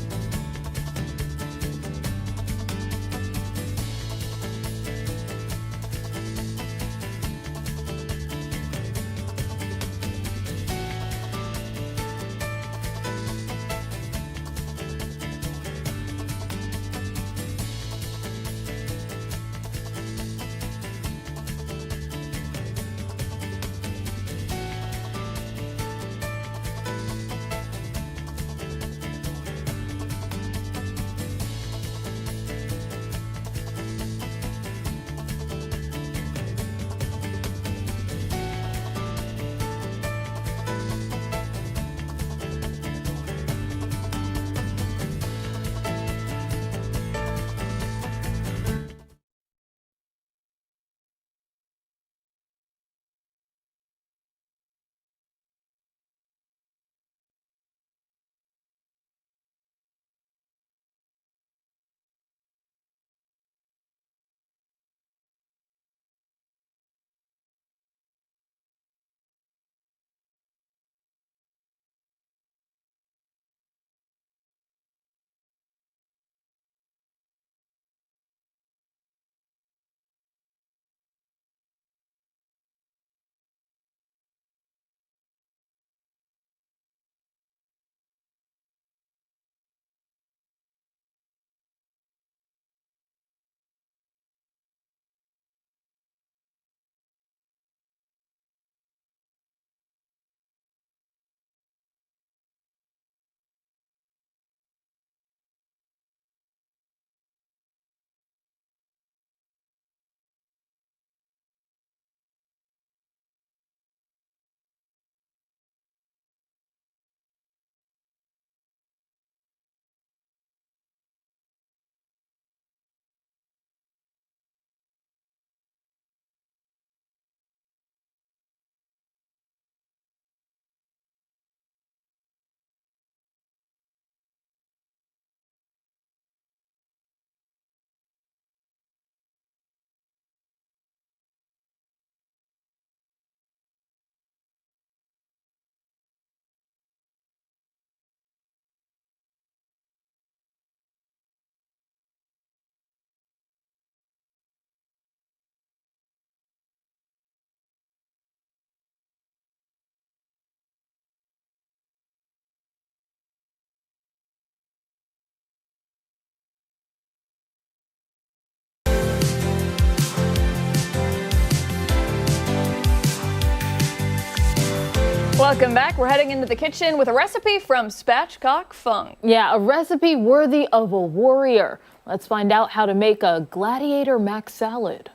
Welcome back. We're heading into the kitchen with a recipe from Spatchcock Funk. Yeah, a recipe worthy of a warrior. Let's find out how to make a gladiator mac salad.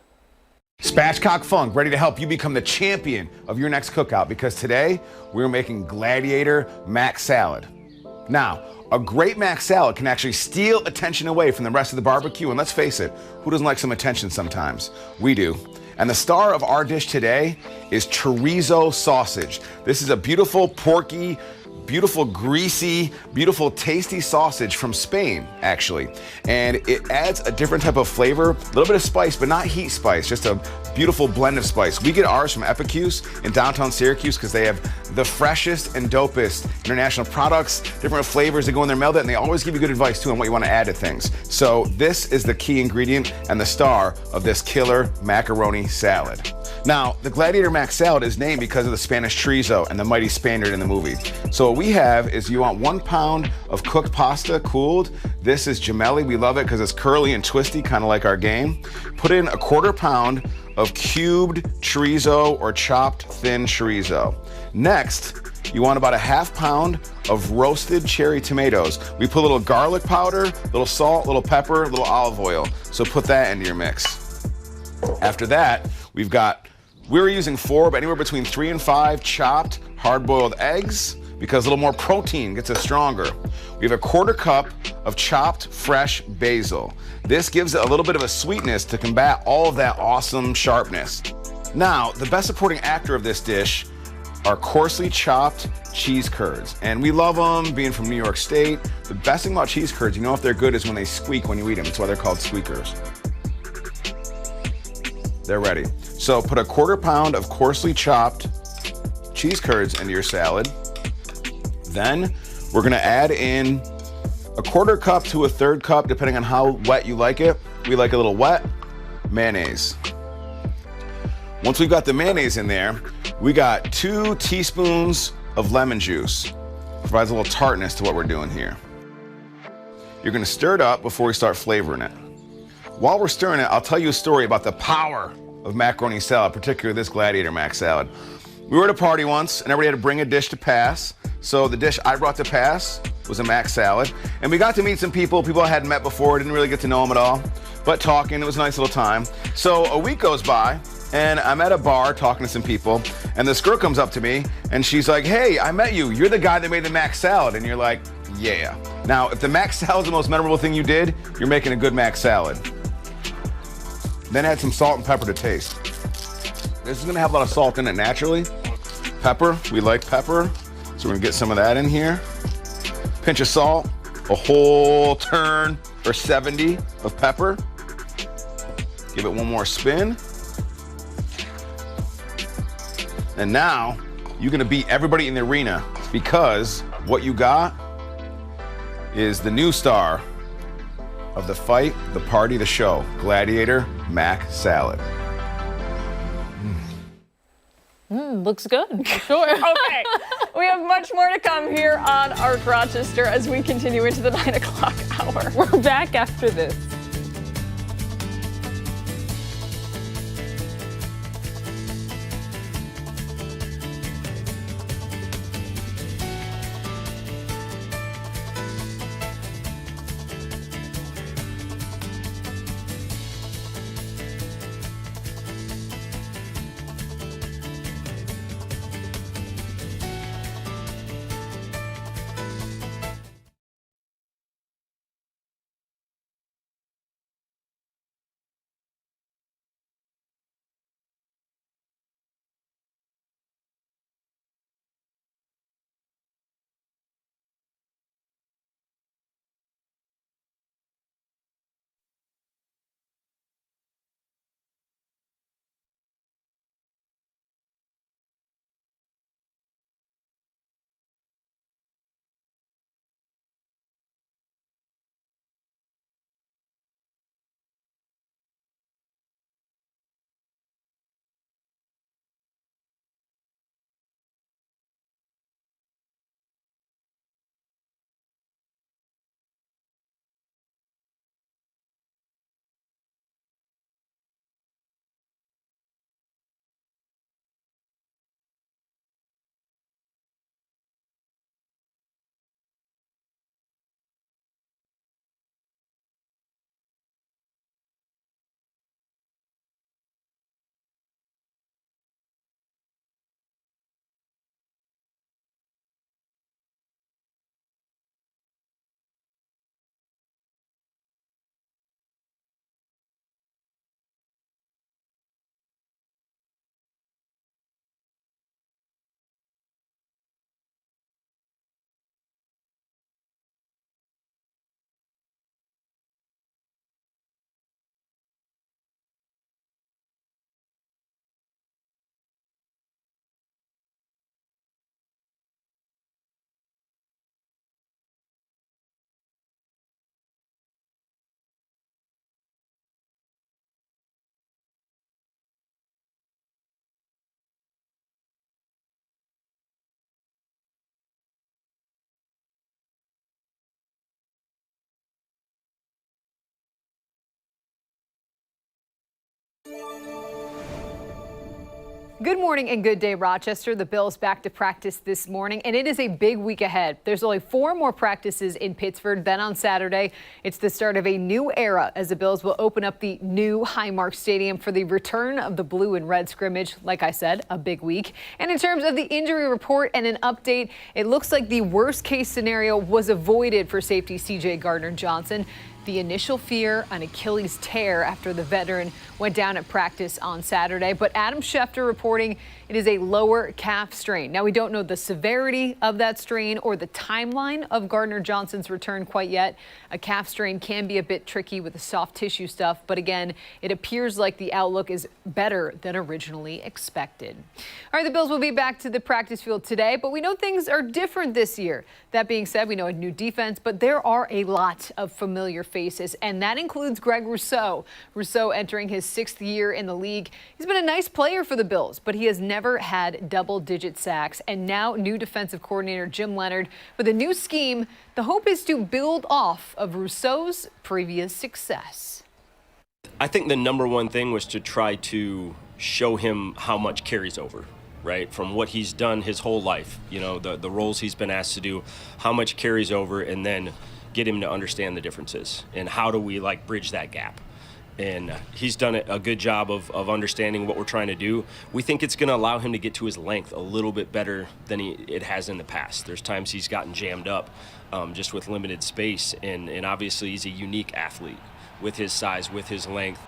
Spatchcock Funk, ready to help you become the champion of your next cookout, because today we're making gladiator mac salad. Now, a great mac salad can actually steal attention away from the rest of the barbecue, and let's face it, who doesn't like some attention sometimes? We do. And the star of our dish today is chorizo sausage. This is a beautiful, porky, beautiful, greasy, beautiful, tasty sausage from Spain, actually. And it adds a different type of flavor, a little bit of spice, but not heat spice, just a beautiful blend of spice. We get ours from Epicuse in downtown Syracuse because they have the freshest and dopest international products, different flavors that go in their melt it, and they always give you good advice too on what you want to add to things. So this is the key ingredient and the star of this killer macaroni salad. Now, the Gladiator Mac Salad is named because of the Spanish chorizo and the mighty Spaniard in the movie. So what we have is, you want 1 pound of cooked pasta, cooled. This is gemelli. We love it because it's curly and twisty, kind of like our game. Put in 1/4 pound of cubed chorizo or chopped thin chorizo. Next, you want about 1/2 pound of roasted cherry tomatoes. We put a little garlic powder, little salt, little pepper, little olive oil. So put that into your mix. After that, we're using 4, but anywhere between 3 and 5 chopped hard-boiled eggs, because a little more protein gets us stronger. We have 1/4 cup of chopped fresh basil. This gives it a little bit of a sweetness to combat all of that awesome sharpness. Now, the best supporting actor of this dish are coarsely chopped cheese curds. And we love them, being from New York State. The best thing about cheese curds, you know if they're good, is when they squeak when you eat them. That's why they're called squeakers. They're ready. So put 1/4 pound of coarsely chopped cheese curds into your salad. Then we're gonna add in 1/4 cup to 1/3 cup, depending on how wet you like it. We like a little wet, mayonnaise. Once we've got the mayonnaise in there, we got 2 teaspoons of lemon juice. Provides a little tartness to what we're doing here. You're gonna stir it up before we start flavoring it. While we're stirring it, I'll tell you a story about the power of macaroni salad, particularly this Gladiator Mac Salad. We were at a party once, and everybody had to bring a dish to pass. So the dish I brought to pass was a mac salad. And we got to meet some people I hadn't met before, didn't really get to know them at all. But talking, it was a nice little time. So a week goes by, and I'm at a bar talking to some people, and this girl comes up to me, and she's like, "Hey, I met you. You're the guy that made the mac salad." And you're like, "Yeah." Now, if the mac salad is the most memorable thing you did, you're making a good mac salad. Then add some salt and pepper to taste. This is gonna have a lot of salt in it naturally. Pepper, we like pepper, so we're gonna get some of that in here. Pinch of salt, a whole turn or 70 of pepper. Give it one more spin. And now, you're gonna beat everybody in the arena, because what you got is the new star of the fight, the party, the show, Gladiator Mac Salad. Looks good, for sure. Okay, we have much more to come here on Arc Rochester as we continue into the 9 o'clock hour. We're back after this. Good morning and good day, Rochester. The Bills back to practice this morning, and it is a big week ahead. There's only 4 more practices in Pittsford. Then on Saturday, it's the start of a new era as the Bills will open up the new Highmark Stadium for the return of the blue and red scrimmage. Like I said, a big week. And in terms of the injury report and an update, it looks like the worst case scenario was avoided for safety C.J. Gardner-Johnson. The initial fear, an Achilles tear after the veteran went down at practice on Saturday. But Adam Schefter reporting it is a lower calf strain. Now, we don't know the severity of that strain or the timeline of Gardner-Johnson's return quite yet. A calf strain can be a bit tricky with the soft tissue stuff. But again, it appears like the outlook is better than originally expected. All right, the Bills will be back to the practice field today, but we know things are different this year. That being said, we know a new defense, but there are a lot of familiar faces, and that includes Greg Rousseau. Rousseau entering his 6th year in the league. He's been a nice player for the Bills, but he has never had double-digit sacks. And now new defensive coordinator Jim Leonhard with a new scheme. The hope is to build off of Rousseau's previous success. I think the number one thing was to try to show him how much carries over, right? From what he's done his whole life, you know, the roles he's been asked to do, how much carries over, and then get him to understand the differences and how do we bridge that gap. And he's done a good job of understanding what we're trying to do. We think it's going to allow him to get to his length a little bit better than it has in the past. There's times he's gotten jammed up just with limited space, and obviously he's a unique athlete with his size, with his length.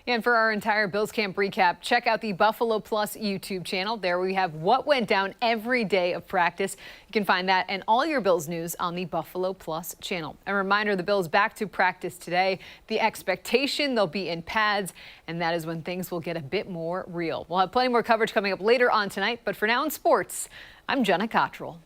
And for our entire Bills camp recap, check out the Buffalo Plus YouTube channel. There we have what went down every day of practice. You can find that and all your Bills news on the Buffalo Plus channel. A reminder, the Bills back to practice today. The expectation they'll be in pads, and that is when things will get a bit more real. We'll have plenty more coverage coming up later on tonight, but for now in sports, I'm Jenna Cottrell.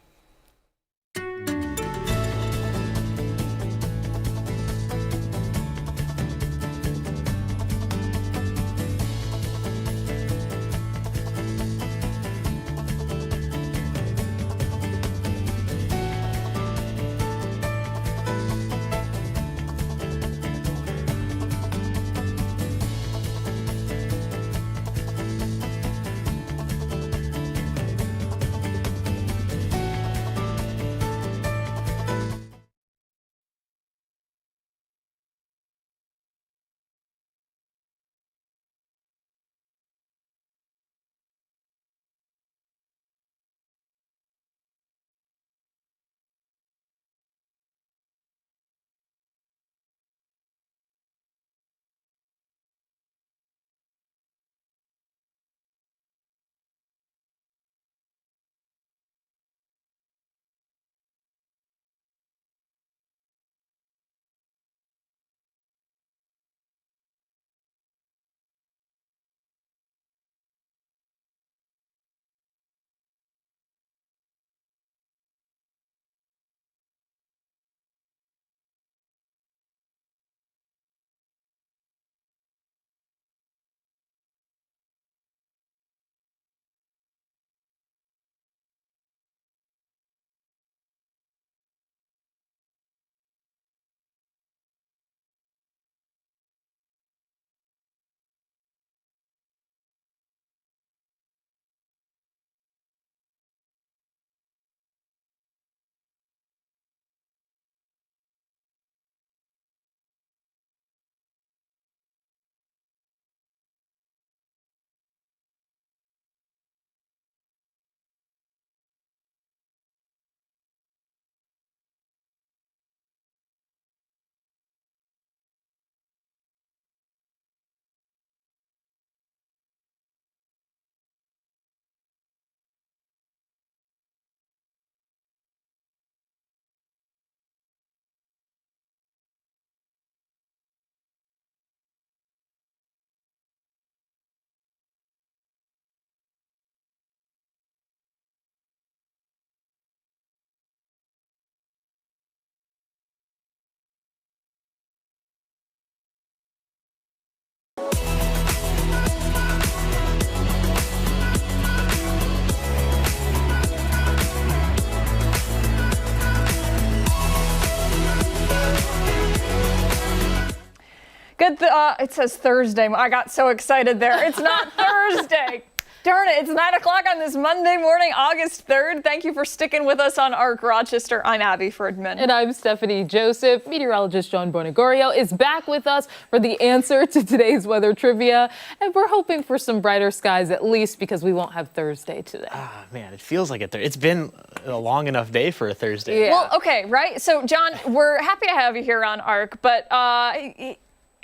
It says Thursday. I got so excited there. It's not Thursday. Darn it, it's 9 o'clock on this Monday morning, August 3rd. Thank you for sticking with us on ARC Rochester. I'm Abby Fridman. And I'm Stephanie Joseph. Meteorologist John Bonagorio is back with us for the answer to today's weather trivia. And we're hoping for some brighter skies at least because we won't have Thursday today. Ah, man, it feels like it's been a long enough day for a Thursday. Yeah. Well, okay, right? So, John, we're happy to have you here on ARC, but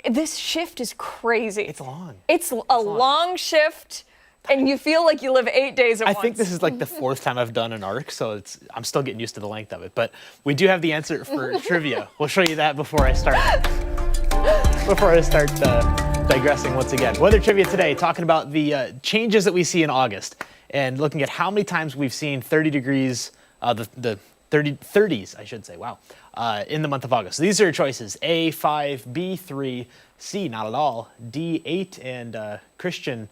this shift is crazy. It's long. It's a long shift. And you feel like you live 8 days at once. I think this is like the fourth time I've done an ARC, so I'm still getting used to the length of it. But we do have the answer for trivia. We'll show you that before I start digressing once again. Weather trivia today, talking about the changes that we see in August and looking at how many times we've seen 30 degrees, the 30s, I should say, wow, in the month of August. So these are your choices: A, 5, B, 3, C, not at all, D, 8, and Christian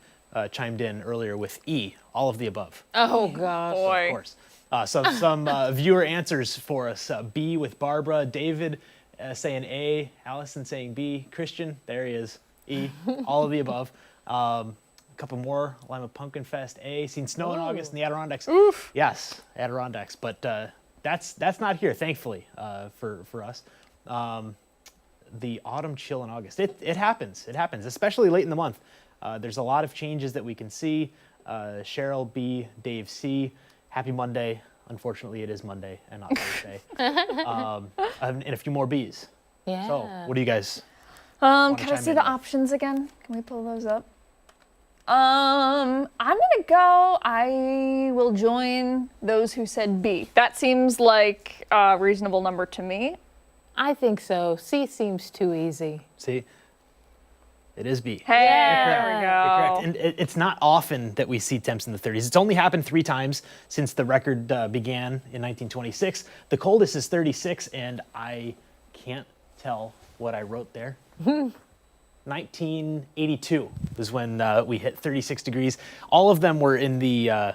chimed in earlier with E, all of the above. Oh, gosh. Boy. Of course. Some viewer answers for us. B with Barbara, David saying A, Allison saying B, Christian, there he is, E, all of the above. A couple more, Lima Pumpkin Fest, A, seen snow in August in the Adirondacks. Oof. Yes, Adirondacks, but that's not here, thankfully, for us. The autumn chill in August, it happens, especially late in the month. There's a lot of changes that we can see. Cheryl B, Dave C, happy Monday. Unfortunately, it is Monday and not Thursday. And a few more Bs. Yeah. So, what do you guys can I see the options again? Can we pull those up? I'm gonna go. I will join those who said B. That seems like a reasonable number to me. I think so. C seems too easy. See? It is B. Hey, Yeah. there we You're go. correct. And it's not often that we see temps in the 30s. It's only happened 3 times since the record began in 1926. The coldest is 36, and I can't tell what I wrote there. 1982 was when we hit 36 degrees. All of them were in the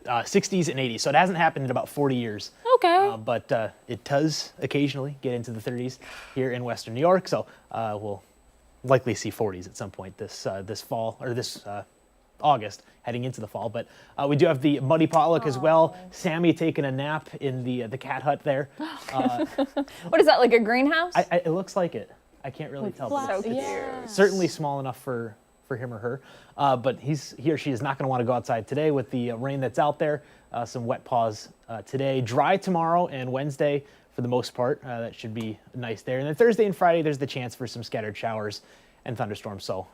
60s and 80s, so it hasn't happened in about 40 years. Okay. But it does occasionally get into the 30s here in Western New York, so we'll likely see 40s at some point this fall, or this August, heading into the fall. But we do have the muddy potluck as well. Sammy taking a nap in the cat hut there. What is that, like a greenhouse? It looks like it. I can't really tell. But So cute. Yeah. certainly small enough for him or her. But he or she is not going to want to go outside today with the rain that's out there. Some wet paws today. Dry tomorrow and Wednesday for the most part. That should be nice there. And then Thursday and Friday, there's the chance for some scattered showers and thunderstorms. So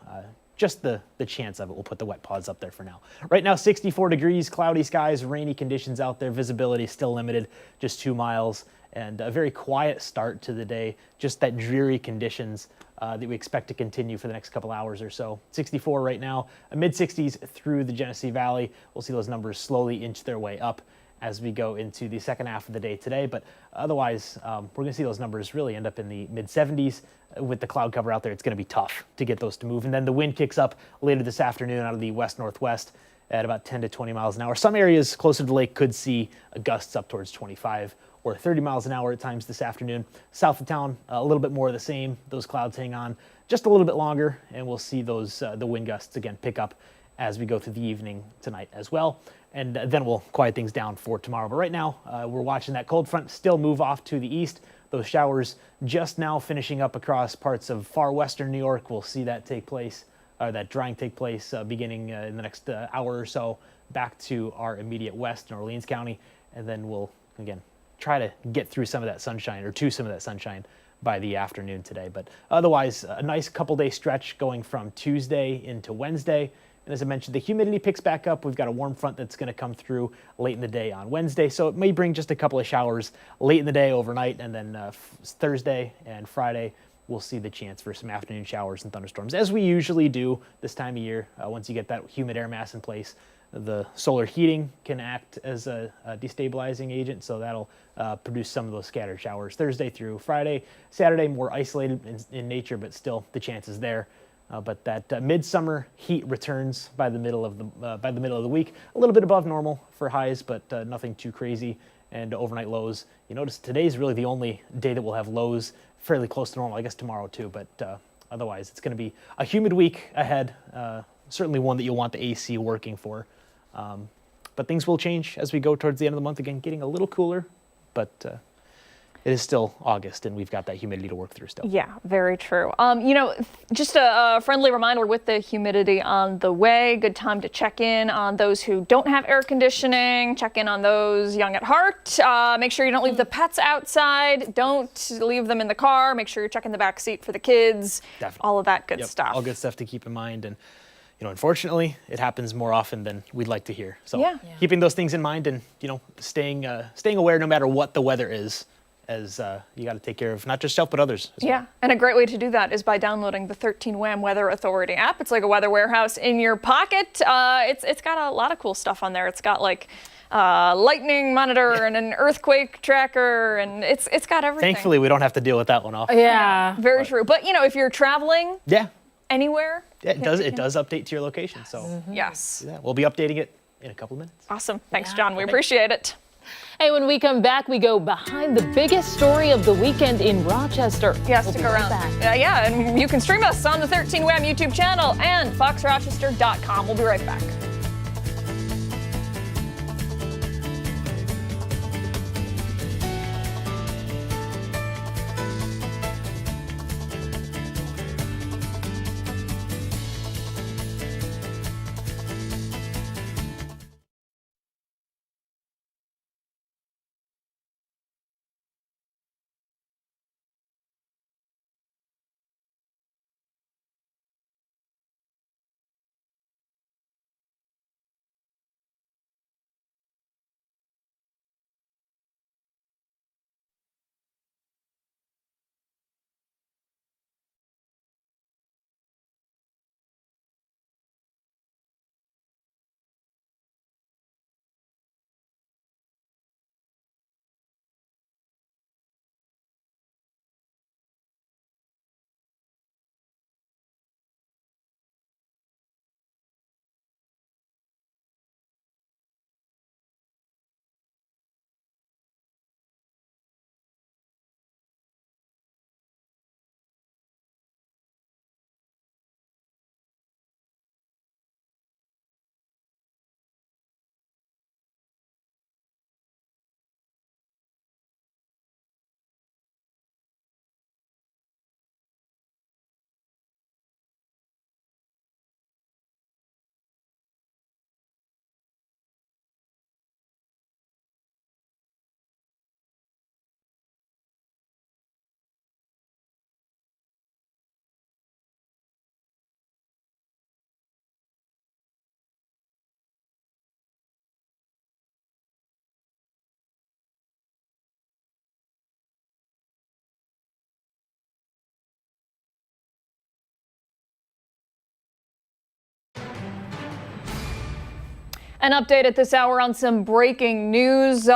just the chance of it. We'll put the wet paws up there for now. Right now, 64 degrees, cloudy skies, rainy conditions out there. Visibility is still limited, just 2 miles. And a very quiet start to the day. Just that dreary conditions that we expect to continue for the next couple hours or so. 64 right now, mid-60s through the Genesee Valley. We'll see those numbers slowly inch their way up as we go into the second half of the day today. But otherwise, we're going to see those numbers really end up in the mid-70s. With the cloud cover out there, it's going to be tough to get those to move. And then the wind kicks up later this afternoon out of the west-northwest at about 10 to 20 miles an hour. Some areas closer to the lake could see gusts up towards 25 or 30 miles an hour at times this afternoon. South of town, a little bit more of the same. Those clouds hang on just a little bit longer, and we'll see those the wind gusts again pick up as we go through the evening tonight as well. And then we'll quiet things down for tomorrow. But right now, we're watching that cold front still move off to the east. Those showers just now finishing up across parts of far western New York. We'll see that take place, or that drying take place beginning in the next hour or so back to our immediate west in Orleans County. And then we'll, again, try to get through some of that sunshine, or to some of that sunshine by the afternoon today. But otherwise, a nice couple-day stretch going from Tuesday into Wednesday. And as I mentioned, the humidity picks back up. We've got a warm front that's going to come through late in the day on Wednesday. So it may bring just a couple of showers late in the day overnight. And then Thursday and Friday, we'll see the chance for some afternoon showers and thunderstorms, as we usually do this time of year. Once you get that humid air mass in place, the solar heating can act as a destabilizing agent. So that'll produce some of those scattered showers Thursday through Friday. Saturday, more isolated in nature, but still the chance is there. But that midsummer heat returns by the middle of the week. A little bit above normal for highs, but nothing too crazy. And overnight lows. You notice today's really the only day that we'll have lows fairly close to normal. I guess tomorrow too, but otherwise, it's going to be a humid week ahead. Certainly one that you'll want the AC working for. But things will change as we go towards the end of the month. Again, getting a little cooler, but it is still August, and we've got that humidity to work through still. Yeah, very true. Just a friendly reminder with the humidity on the way, good time to check in on those who don't have air conditioning, check in on those young at heart. Make sure you don't leave the pets outside. Don't leave them in the car. Make sure you're checking the back seat for the kids. Definitely. All of that good stuff. All good stuff to keep in mind. And unfortunately, it happens more often than we'd like to hear. So keeping those things in mind and, staying aware no matter what the weather is, as you got to take care of not just yourself, but others as well. And a great way to do that is by downloading the 13 WHAM Weather Authority app. It's like a weather warehouse in your pocket. It's got a lot of cool stuff on there. It's got like lightning monitor and an earthquake tracker, and it's got everything. Thankfully, we don't have to deal with that one often. Yeah, very true. But, if you're traveling anywhere, it does update to your location. So yes, we'll be updating it in a couple of minutes. Awesome. Thanks, John. We appreciate it. Hey, when we come back, we go behind the biggest story of the weekend in Rochester. Yeah, stick around. And you can stream us on the 13 WHAM YouTube channel and foxrochester.com. We'll be right back. An update at this hour on some breaking news.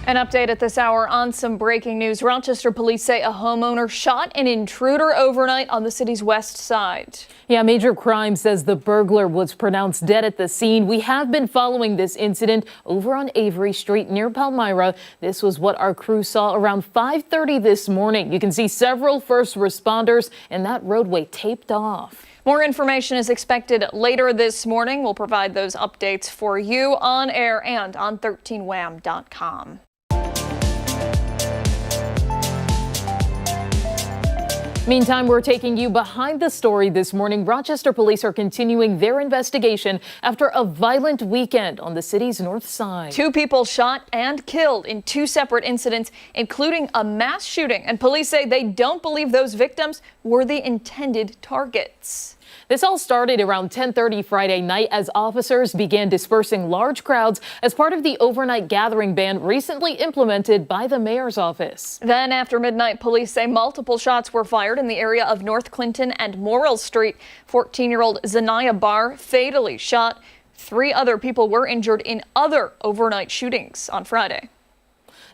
An update at this hour on some breaking news. Rochester police say a homeowner shot an intruder overnight on the city's west side. Yeah, Major Crime says the burglar was pronounced dead at the scene. We have been following this incident over on Avery Street near Palmyra. This was what our crew saw around 5:30 this morning. You can see several first responders and that roadway taped off. More information is expected later this morning. We'll provide those updates for you on air and on 13wham.com. Meantime, we're taking you behind the story this morning. Rochester police are continuing their investigation after a violent weekend on the city's north side. 2 people shot and killed in 2 separate incidents, including a mass shooting. And police say they don't believe those victims were the intended targets. This all started around 10:30 Friday night as officers began dispersing large crowds as part of the overnight gathering ban recently implemented by the mayor's office. Then after midnight, police say multiple shots were fired in the area of North Clinton and Morrill Street. 14-year-old Zanaya Barr fatally shot. 3 other people were injured in other overnight shootings on Friday.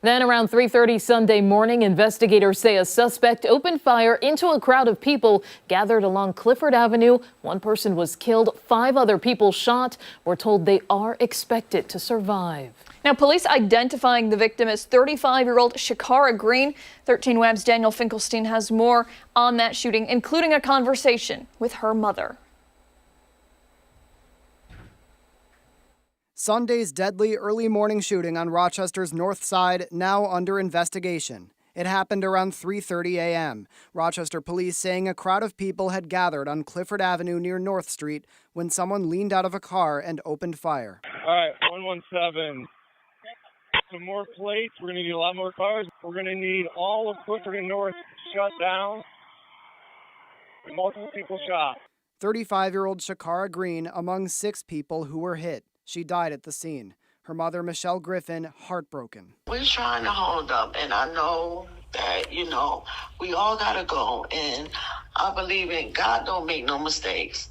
Then around 3:30 Sunday morning, investigators say a suspect opened fire into a crowd of people gathered along Clifford Avenue. One person was killed, 5 other people shot. We're told they are expected to survive. Now, police identifying the victim as 35-year-old Shakara Green. 13 Web's Daniel Finkelstein has more on that shooting, including a conversation with her mother. Sunday's deadly early morning shooting on Rochester's north side now under investigation. It happened around 3:30 a.m. Rochester police saying a crowd of people had gathered on Clifford Avenue near North Street when someone leaned out of a car and opened fire. All right, 117. Some more plates. We're going to need a lot more cars. We're going to need all of Clifford and North shut down. Multiple people shot. 35-year-old Shakara Green among 6 people who were hit. She died at the scene. Her mother, Michelle Griffin, heartbroken. We're trying to hold up, and I know that, we all got to go, and I believe in God don't make no mistakes.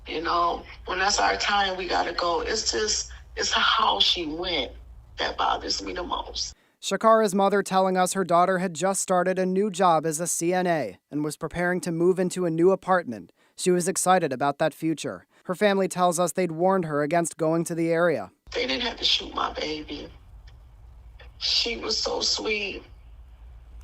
When that's our time, we got to go. It's how she went that bothers me the most. Shakara's mother telling us her daughter had just started a new job as a CNA and was preparing to move into a new apartment. She was excited about that future. Her family tells us they'd warned her against going to the area. They didn't have to shoot my baby. She was so sweet.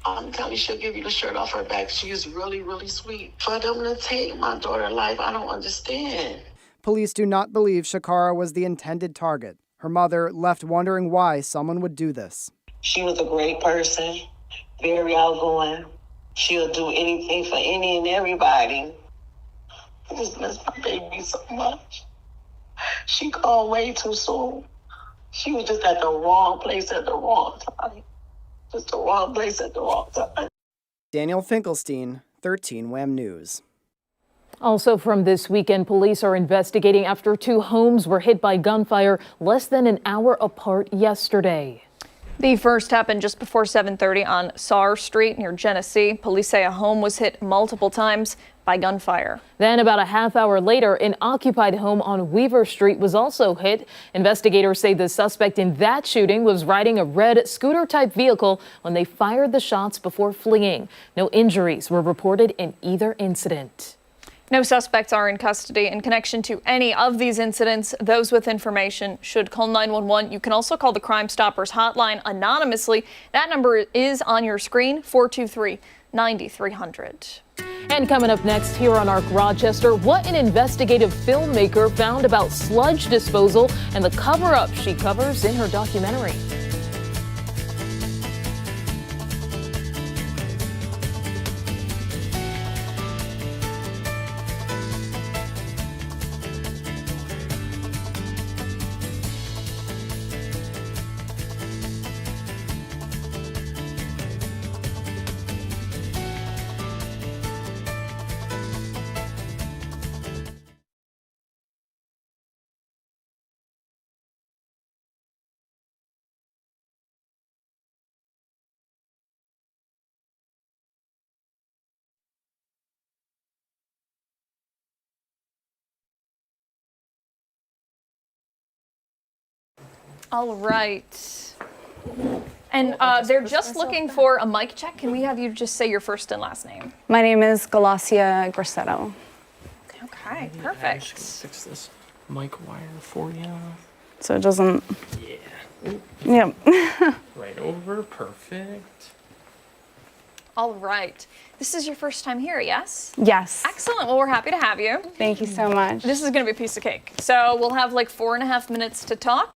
I'm telling you, she'll give you the shirt off her back. She is really, really sweet. For them to take my daughter's life, I don't understand. Police do not believe Shakara was the intended target. Her mother left wondering why someone would do this. She was a great person, very outgoing. She'll do anything for any and everybody. I just miss my baby so much. She gone way too soon. She was just at the wrong place at the wrong time. Just the wrong place at the wrong time. Daniel Finkelstein, 13 WHAM News. Also from this weekend, police are investigating after 2 homes were hit by gunfire less than an hour apart yesterday. The first happened just before 7:30 on Saar Street near Genesee. Police say a home was hit multiple times by gunfire. Then about a half hour later, an occupied home on Weaver Street was also hit. Investigators say the suspect in that shooting was riding a red scooter-type vehicle when they fired the shots before fleeing. No injuries were reported in either incident. No suspects are in custody in connection to any of these incidents. Those with information should call 911. You can also call the Crime Stoppers hotline anonymously. That number is on your screen, 423-9300. And coming up next here on Arc Rochester, what an investigative filmmaker found about sludge disposal and the cover-up she covers in her documentary. All right. And they're just looking for a mic check. Can we have you just say your first and last name? My name is Galassia Grassetto. Okay, perfect. Fix this mic wire for you. So it doesn't. Yeah. Yep. Right over. Perfect. All right. This is your first time here, yes? Yes. Excellent. Well, we're happy to have you. Thank you so much. This is going to be a piece of cake. So we'll have like 4.5 minutes to talk.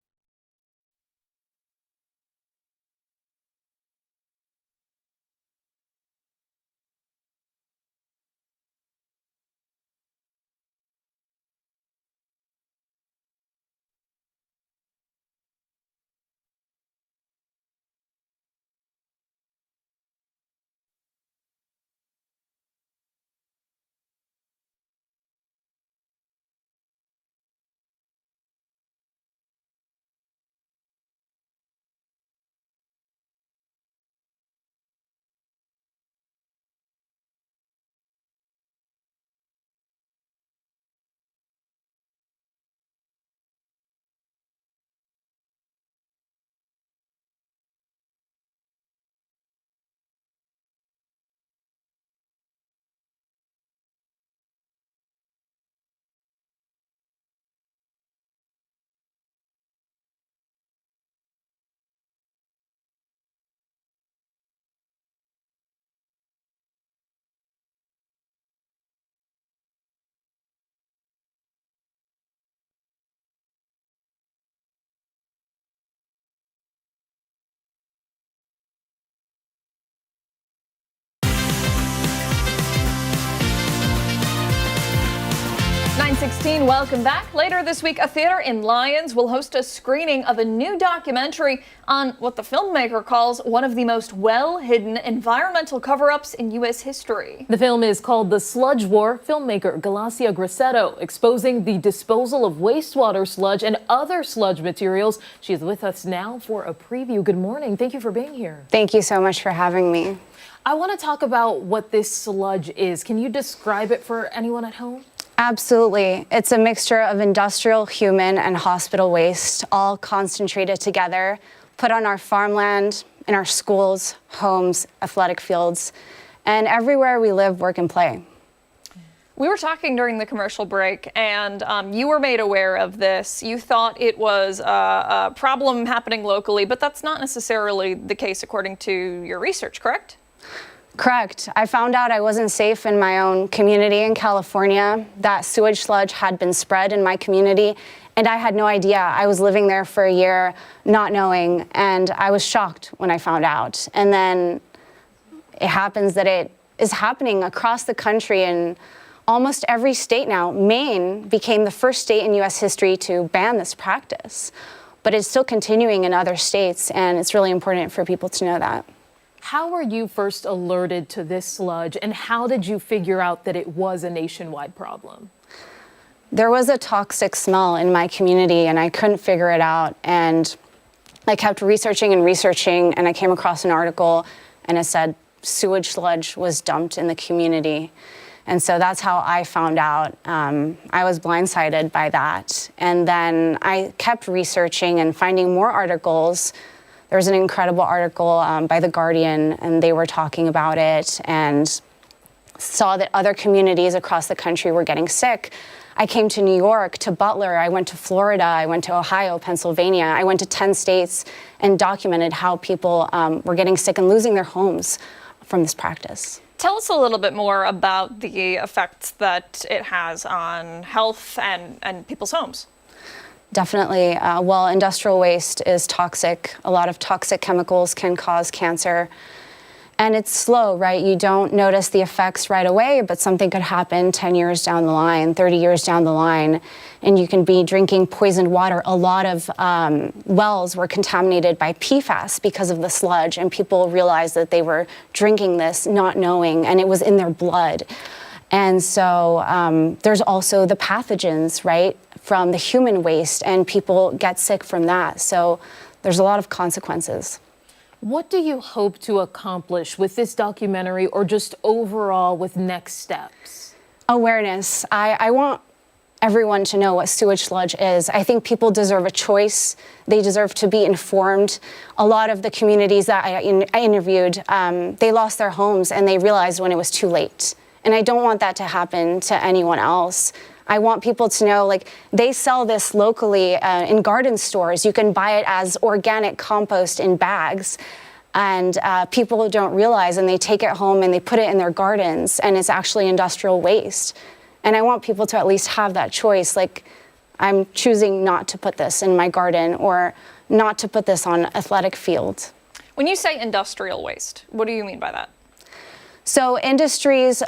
6:16, welcome back. Later this week, a theater in Lyons will host a screening of a new documentary on what the filmmaker calls one of the most well-hidden environmental cover-ups in U.S. history. The film is called The Sludge War. Filmmaker Galassia Grassetto exposing the disposal of wastewater sludge and other sludge materials. She is with us now for a preview. Good morning. Thank you for being here. Thank you so much for having me. I want to talk about what this sludge is. Can you describe it for anyone at home? Absolutely. It's a mixture of industrial, human, and hospital waste, all concentrated together, put on our farmland, in our schools, homes, athletic fields, and everywhere we live, work, and play. We were talking during the commercial break, and you were made aware of this. You thought it was a problem happening locally, but that's not necessarily the case according to your research, correct? Correct. I found out I wasn't safe in my own community in California, that sewage sludge had been spread in my community, and I had no idea. I was living there for a year not knowing, and I was shocked when I found out. And then it happens that it is happening across the country in almost every state now. Maine became the first state in U.S. history to ban this practice, but it's still continuing in other states, and it's really important for people to know that. How were you first alerted to this sludge, and how did you figure out that it was a nationwide problem? There was a toxic smell in my community, and I couldn't figure it out. And I kept researching and researching, and I came across an article, and it said sewage sludge was dumped in the community. And so that's how I found out. I was blindsided by that. And then I kept researching and finding more articles. There was an incredible article by The Guardian, and they were talking about it and saw that other communities across the country were getting sick. I came to New York, to Butler, I went to Florida, I went to Ohio, Pennsylvania. I went to 10 states and documented how people were getting sick and losing their homes from this practice. Tell us a little bit more about the effects that it has on health and people's homes. Definitely. Well, industrial waste is toxic. A lot of toxic chemicals can cause cancer. And it's slow, right? You don't notice the effects right away, but something could happen 10 years down the line, 30 years down the line, and you can be drinking poisoned water. A lot of wells were contaminated by PFAS because of the sludge, and people realized that they were drinking this not knowing, and it was in their blood. And so there's also the pathogens, right, from the human waste, and people get sick from that. So there's a lot of consequences. What do you hope to accomplish with this documentary, or just overall with next steps? Awareness. I want everyone to know what sewage sludge is. I think people deserve a choice. They deserve to be informed. A lot of the communities that I interviewed, they lost their homes and they realized when it was too late. And I don't want that to happen to anyone else. I want people to know, like, they sell this locally in garden stores. You can buy it as organic compost in bags. And people don't realize, and they take it home and they put it in their gardens, and it's actually industrial waste. And I want people to at least have that choice. Like, I'm choosing not to put this in my garden or not to put this on athletic field. When you say industrial waste, what do you mean by that? So industries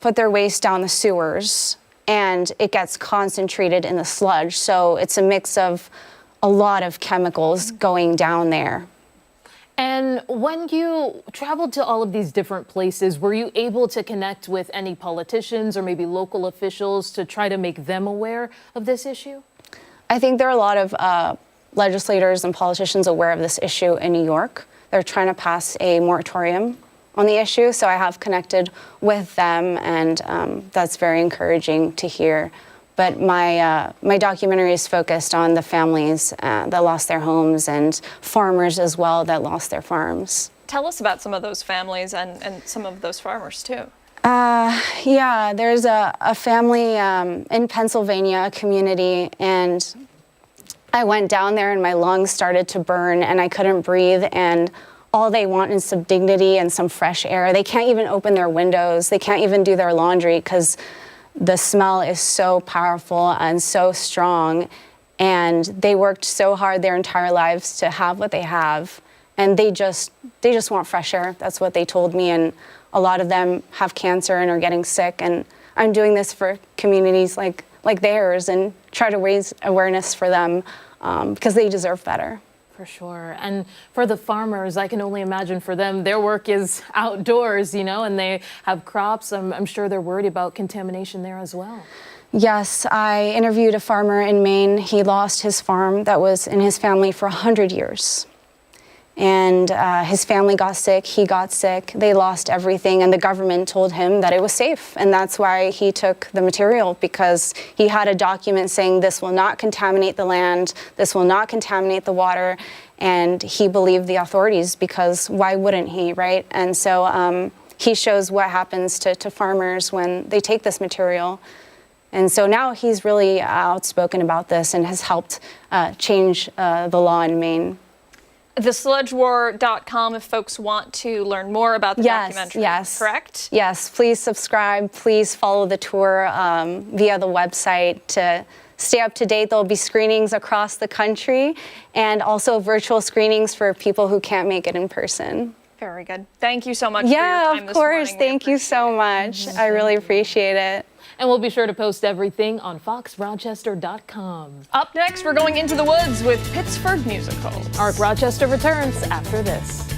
put their waste down the sewers, and it gets concentrated in the sludge. So it's a mix of a lot of chemicals going down there. And when you traveled to all of these different places, were you able to connect with any politicians or maybe local officials to try to make them aware of this issue? I think there are a lot of legislators and politicians aware of this issue in New York. They're trying to pass a moratorium on the issue, so I have connected with them, and that's very encouraging to hear. But my documentary is focused on the families that lost their homes and farmers as well that lost their farms. Tell us about some of those families and some of those farmers too. Yeah, there's a family in Pennsylvania, a community, and I went down there and my lungs started to burn and I couldn't breathe, and all they want is some dignity and some fresh air. They can't even open their windows. They can't even do their laundry because the smell is so powerful and so strong. And they worked so hard their entire lives to have what they have. And they just want fresh air. That's what they told me. And a lot of them have cancer and are getting sick. And I'm doing this for communities like theirs and try to raise awareness for them because they deserve better. For sure. And for the farmers, I can only imagine for them, their work is outdoors, you know, and they have crops. I'm sure they're worried about contamination there as well. Yes, I interviewed a farmer in Maine. He lost his farm that was in his family for 100 years. And his family got sick, he got sick, they lost everything, and the government told him that it was safe. And that's why he took the material, because he had a document saying this will not contaminate the land, this will not contaminate the water, and he believed the authorities, because why wouldn't he, right? And so he shows what happens to farmers when they take this material. And so now he's really outspoken about this and has helped change the law in Maine. TheSludgeWar.com if folks want to learn more about the documentary, correct? Yes, please subscribe. Please follow the tour via the website to stay up to date. There'll be screenings across the country and also virtual screenings for people who can't make it in person. Very good. Thank you so much for your time this morning. Yeah, of course. Thank you so much. I really appreciate it. And we'll be sure to post everything on foxrochester.com. Up next, we're going into the woods with Pittsford musicals. Arc Rochester returns after this.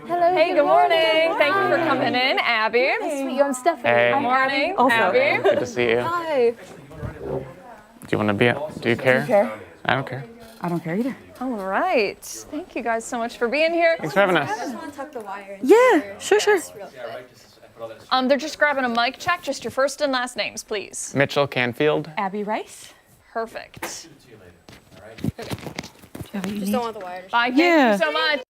Hello. Hey, good morning. Thank you for coming in, Abby. Nice to meet you. I'm Stephanie. Hey. Good morning, Also. Abby. Good to see you. Hi. Do you want to be? Do you care? Do you care? I don't care. I don't care either. All right. Thank you guys so much for being here. Thanks for having us. I just want to tuck the wire. Yeah, sure. They're just grabbing a mic check. Just your first and last names, please. Mitchell Canfield. Abby Rice. Perfect. Just don't want the wire. Bye. Thank you so much.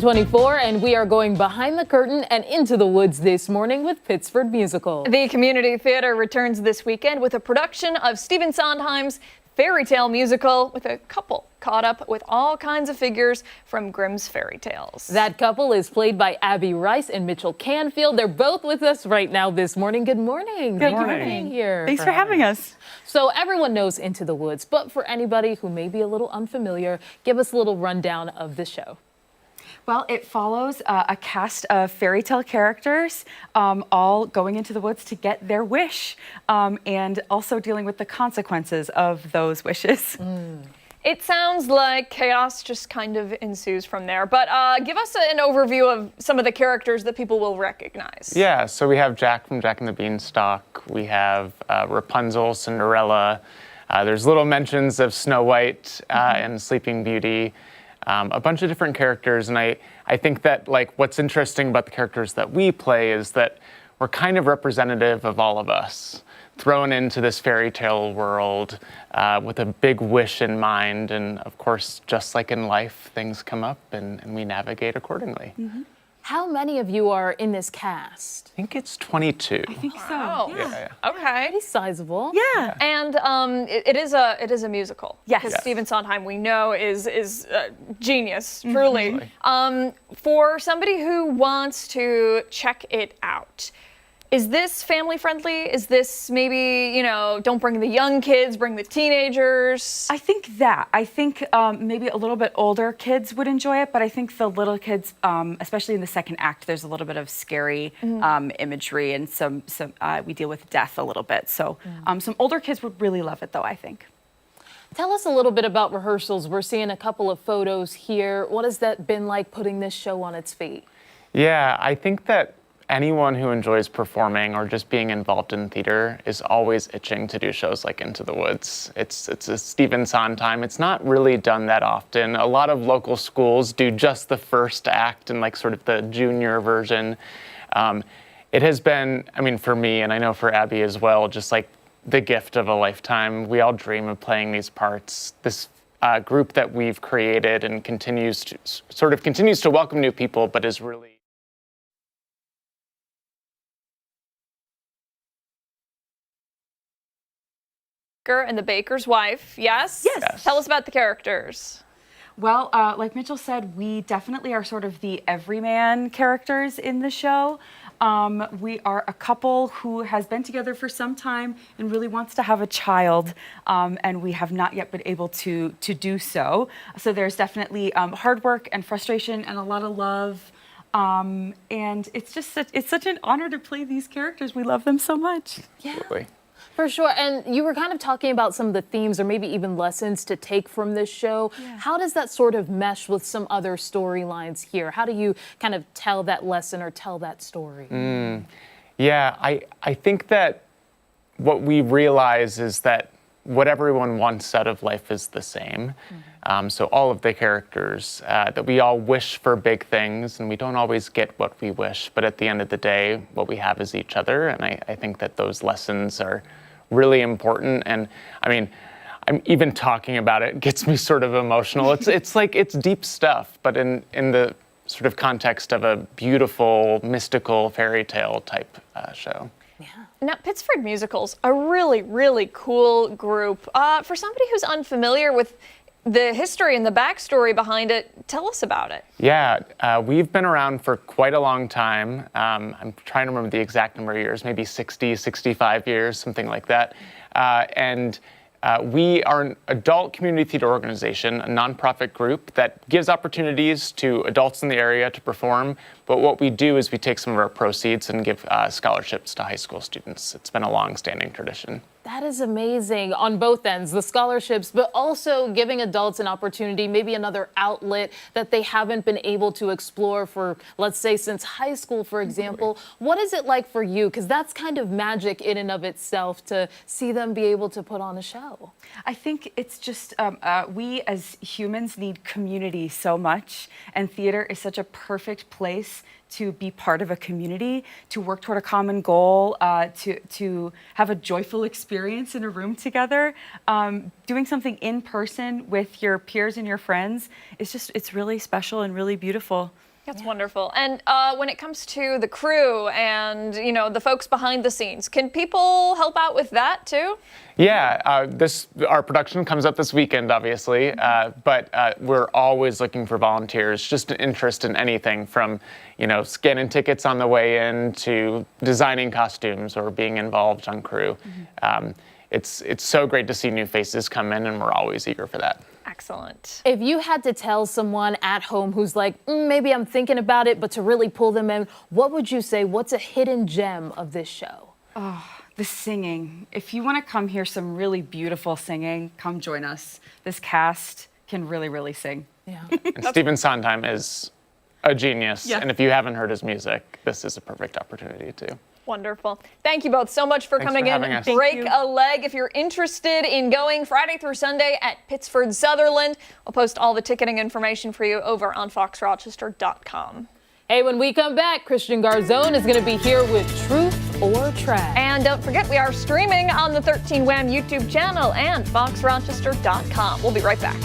.24, and we are going behind the curtain and into the woods this morning with Pittsford Musical. The Community Theater returns this weekend with a production of Stephen Sondheim's fairy tale musical, with a couple caught up with all kinds of figures from Grimm's fairy tales. That couple is played by Abby Rice and Mitchell Canfield. They're both with us right now this morning. Good morning. Thank you for being here. Thanks for having us. So everyone knows Into the Woods, but for anybody who may be a little unfamiliar, give us a little rundown of the show. Well, it follows a cast of fairy tale characters, all going into the woods to get their wish, and also dealing with the consequences of those wishes. It sounds like chaos just kind of ensues from there, but give us an overview of some of the characters that people will recognize. Yeah, so we have Jack from Jack and the Beanstalk. We have Rapunzel, Cinderella, There's little mentions of Snow White and Sleeping Beauty, a bunch of different characters. And I think that like what's interesting about the characters that we play is that we're kind of representative of all of us, thrown into this fairy tale world with a big wish in mind. And of course, just like in life, things come up and we navigate accordingly. How many of you are in this cast? I think it's 22. I think so. Yeah. Okay. Pretty sizable. Yeah. And it is a musical. Yes. Because Stephen Sondheim, we know, is genius, Mm-hmm. truly. For somebody who wants to check it out, is this family friendly? Is this maybe, don't bring the young kids, bring the teenagers? I think maybe a little bit older kids would enjoy it, but I think the little kids, especially in the second act, there's a little bit of scary imagery and some we deal with death a little bit. So some older kids would really love it, though, I think. Tell us a little bit about rehearsals. We're seeing a couple of photos here. What has that been like putting this show on its feet? Yeah, I think that anyone who enjoys performing or just being involved in theater is always itching to do shows like Into the Woods. It's a Stephen Sondheim. It's not really done that often. A lot of local schools do just the first act and like sort of the junior version. It has been, I mean, for me, and I know for Abby as well, just like the gift of a lifetime. We all dream of playing these parts. This group that we've created and continues to welcome new people, but is really And the baker's wife, yes? Yes. Tell us about the characters. Well, like Mitchell said, we definitely are sort of the everyman characters in the show. We are a couple who has been together for some time and really wants to have a child, and we have not yet been able to do so. So there's definitely hard work and frustration and a lot of love. And it's just such an honor to play these characters. We love them so much. Yeah. For sure. And you were kind of talking about some of the themes or maybe even lessons to take from this show. Yeah. How does that sort of mesh with some other storylines here? How do you kind of tell that lesson or tell that story? Yeah, I think that what we realize is that what everyone wants out of life is the same. So all of the characters, that we all wish for big things and we don't always get what we wish, but at the end of the day, what we have is each other. And I think that those lessons are really important. And I mean, I'm even talking about it gets me sort of emotional. It's like, it's deep stuff, but in the sort of context of a beautiful, mystical fairy tale type show. Yeah. Now, Pittsford Musical's a really, really cool group. For somebody who's unfamiliar with the history and the backstory behind it, tell us about it. Yeah, we've been around for quite a long time. I'm trying to remember the exact number of years, maybe 60, 65 years, something like that. We are an adult community theater organization, a nonprofit group that gives opportunities to adults in the area to perform. But what we do is we take some of our proceeds and give scholarships to high school students. It's been a long-standing tradition. That is amazing on both ends, the scholarships, but also giving adults an opportunity, maybe another outlet that they haven't been able to explore for, let's say, since high school, for example. What is it like for you? Because that's kind of magic in and of itself to see them be able to put on a show. I think it's just, we as humans need community so much, and theater is such a perfect place to be part of a community, to work toward a common goal, to have a joyful experience in a room together. Doing something in person with your peers and your friends is just, it's really special and really beautiful. That's wonderful. And when it comes to the crew and, the folks behind the scenes, can people help out with that too? Yeah, our production comes up this weekend, obviously, but we're always looking for volunteers, just an interest in anything from, scanning tickets on the way in to designing costumes or being involved on crew. It's so great to see new faces come in, and we're always eager for that. Excellent. If you had to tell someone at home who's like, maybe I'm thinking about it, but to really pull them in, what would you say? What's a hidden gem of this show? Oh, the singing. If you want to come hear some really beautiful singing, come join us. This cast can really, really sing. Yeah. And Stephen Sondheim is a genius. Yeah. And if you haven't heard his music, this is a perfect opportunity too. Wonderful. Thank you both so much for Thanks coming for in. having us. Break a leg if you're interested in going Friday through Sunday at Pittsford Sutherland. We'll post all the ticketing information for you over on foxrochester.com. Hey, when we come back, Christian Garzone is going to be here with Truth or Trash. And don't forget, we are streaming on the 13 Wham YouTube channel and foxrochester.com. We'll be right back.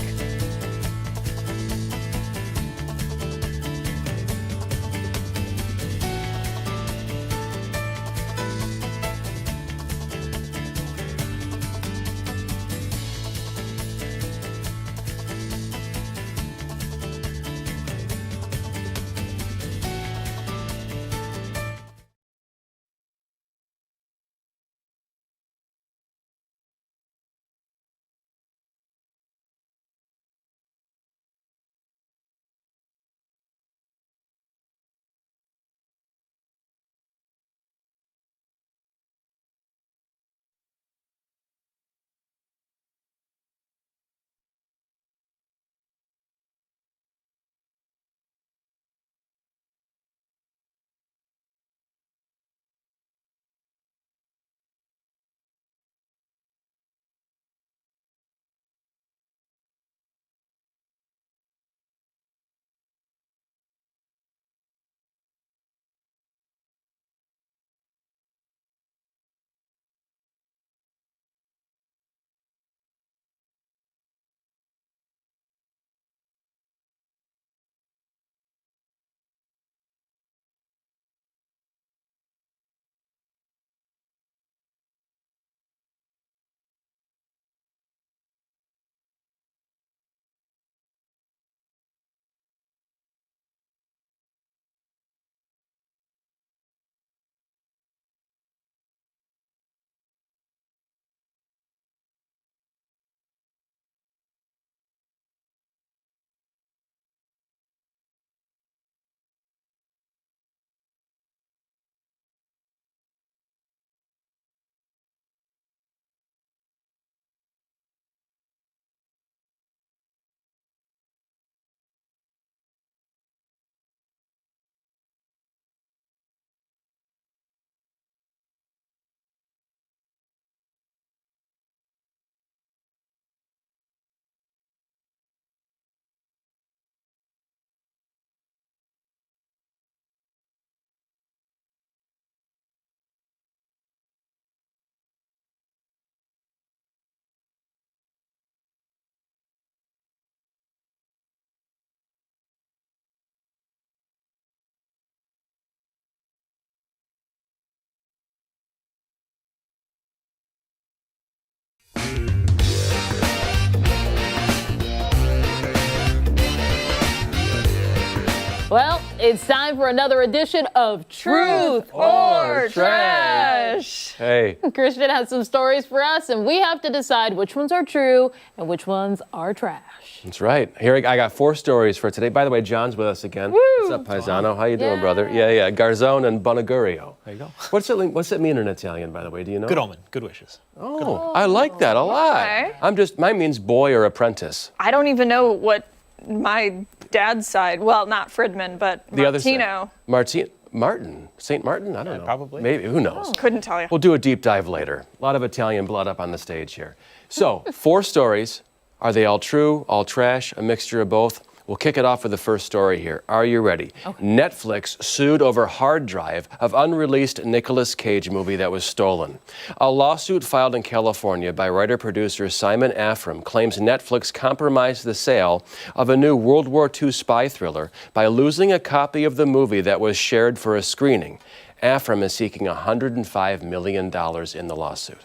Well, it's time for another edition of Truth or Trash. Hey. Christian has some stories for us, and we have to decide which ones are true and which ones are trash. That's right. Here I got 4 stories for today. By the way, John's with us again. Woo. What's up, Paisano? How you doing, brother? Yeah. Garzone and Bonagurio. There you go. What's it mean in Italian, by the way? Do you know? Good omen. Good wishes. Oh, I like that a lot. Okay. Mine means boy or apprentice. I don't even know what my dad's side, well, not Fridman, but The other side. Martino. Martin? St. Martin? I don't know. Probably. Maybe. Who knows? Couldn't tell you. We'll do a deep dive later. A lot of Italian blood up on the stage here. So, 4 stories. Are they all true, all trash, a mixture of both? We'll kick it off with the first story here. Are you ready? Okay. Netflix sued over hard drive of unreleased Nicolas Cage movie that was stolen. A lawsuit filed in California by writer-producer Simon Afram claims Netflix compromised the sale of a new World War II spy thriller by losing a copy of the movie that was shared for a screening. Afram is seeking $105 million in the lawsuit.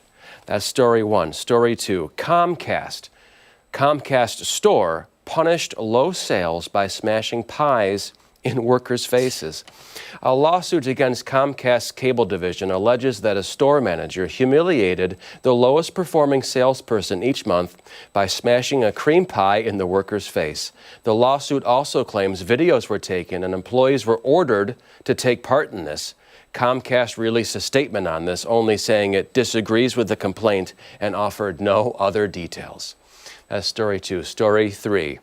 That's story 1. Story 2, Comcast store punished low sales by smashing pies in workers' faces. A lawsuit against Comcast's cable division alleges that a store manager humiliated the lowest performing salesperson each month by smashing a cream pie in the worker's face. The lawsuit also claims videos were taken and employees were ordered to take part in this. Comcast released a statement on this, only saying it disagrees with the complaint and offered no other details. That's story 2. Story 3,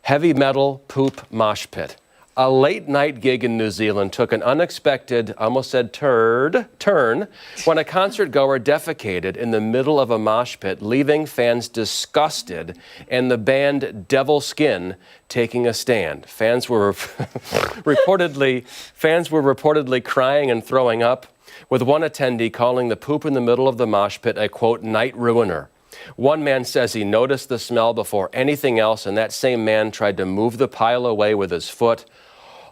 heavy metal poop mosh pit. A late night gig in New Zealand took an unexpected, almost said turn when a concert goer defecated in the middle of a mosh pit, leaving fans disgusted and the band Devil Skin taking a stand. Fans were reportedly crying and throwing up, with one attendee calling the poop in the middle of the mosh pit a, quote, night ruiner. One man says he noticed the smell before anything else, and that same man tried to move the pile away with his foot,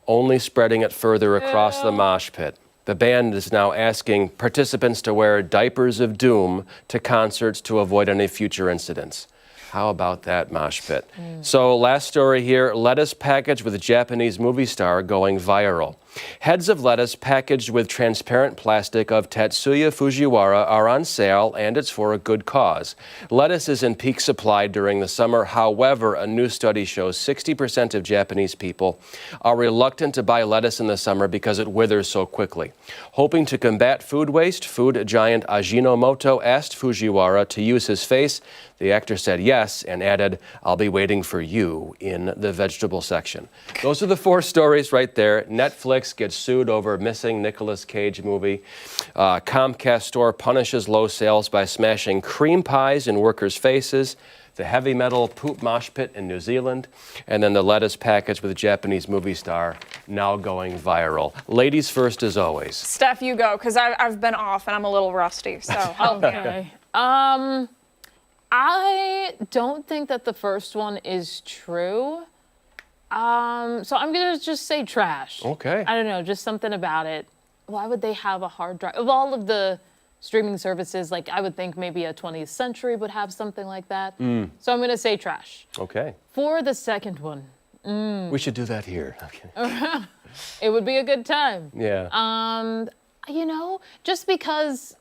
only spreading it further across the mosh pit. The band is now asking participants to wear diapers of doom to concerts to avoid any future incidents. How about that mosh pit? So last story here, lettuce packaged with a Japanese movie star going viral. Heads of lettuce packaged with transparent plastic of Tatsuya Fujiwara are on sale, and it's for a good cause. Lettuce is in peak supply during the summer. However, a new study shows 60% of Japanese people are reluctant to buy lettuce in the summer because it withers so quickly. Hoping to combat food waste, food giant Ajinomoto asked Fujiwara to use his face. The actor said yes and added, "I'll be waiting for you in the vegetable section." Those are the 4 stories right there. Netflix gets sued over missing Nicolas Cage movie. Comcast store punishes low sales by smashing cream pies in workers' faces. The heavy metal poop mosh pit in New Zealand. And then the lettuce package with a Japanese movie star now going viral. Ladies first as always. Steph, you go, because I've been off and I'm a little rusty, so help me. Okay. I don't think that the first one is true. So I'm going to just say trash. Okay. I don't know, just something about it. Why would they have a hard drive? Of all of the streaming services, like I would think maybe a 20th Century would have something like that. So I'm going to say trash. Okay. For the second one. We should do that here. Okay. It would be a good time. Yeah. You know, just because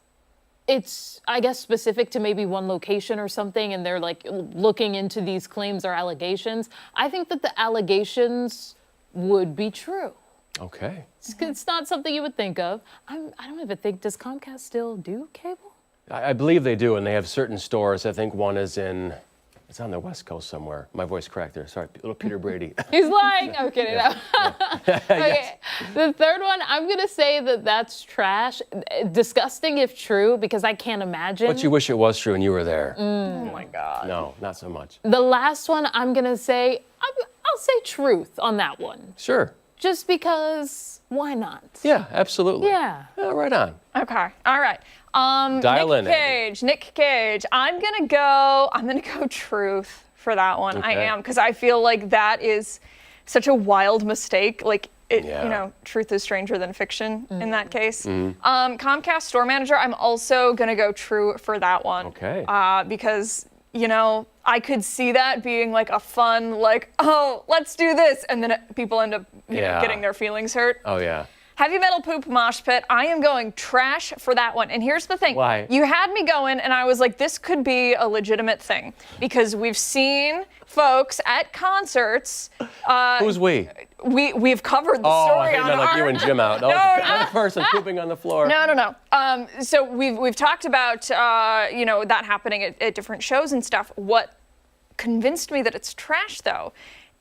it's, I guess, specific to maybe one location or something, and they're like looking into these claims or allegations, I think that the allegations would be true. Okay. It's not something you would think of. I don't even think, does Comcast still do cable? I believe they do, and they have certain stores. I think one is it's on the West Coast somewhere. My voice cracked there. Sorry, little Peter Brady. He's lying. I'm kidding. Yeah. Okay. The third one, I'm going to say that that's trash. Disgusting if true, because I can't imagine. But you wish it was true and you were there. Oh my God. No, not so much. The last one, I'm going to say, I'll say truth on that one. Sure. Just because, why not? Yeah, absolutely. Yeah. Right on. Okay. All right. Nick Cage. I'm gonna go truth for that one. Okay. I am, because I feel like that is such a wild mistake. Like it, Yeah. you know, truth is stranger than fiction in that case. Comcast store manager. I'm also gonna go true for that one. Okay. Because you know, I could see that being like a fun, like, oh, let's do this, and then people end up you know, getting their feelings hurt. Oh, yeah. Heavy metal poop mosh pit. I am going trash for that one. And here's the thing. Why? You had me going, and I was like, this could be a legitimate thing. Because we've seen folks at concerts. Who's we? We've covered the story on like our... you and Jim out. No, Other person pooping on the floor. No. So we've talked about, you know, that happening at different shows and stuff. What convinced me that it's trash, though,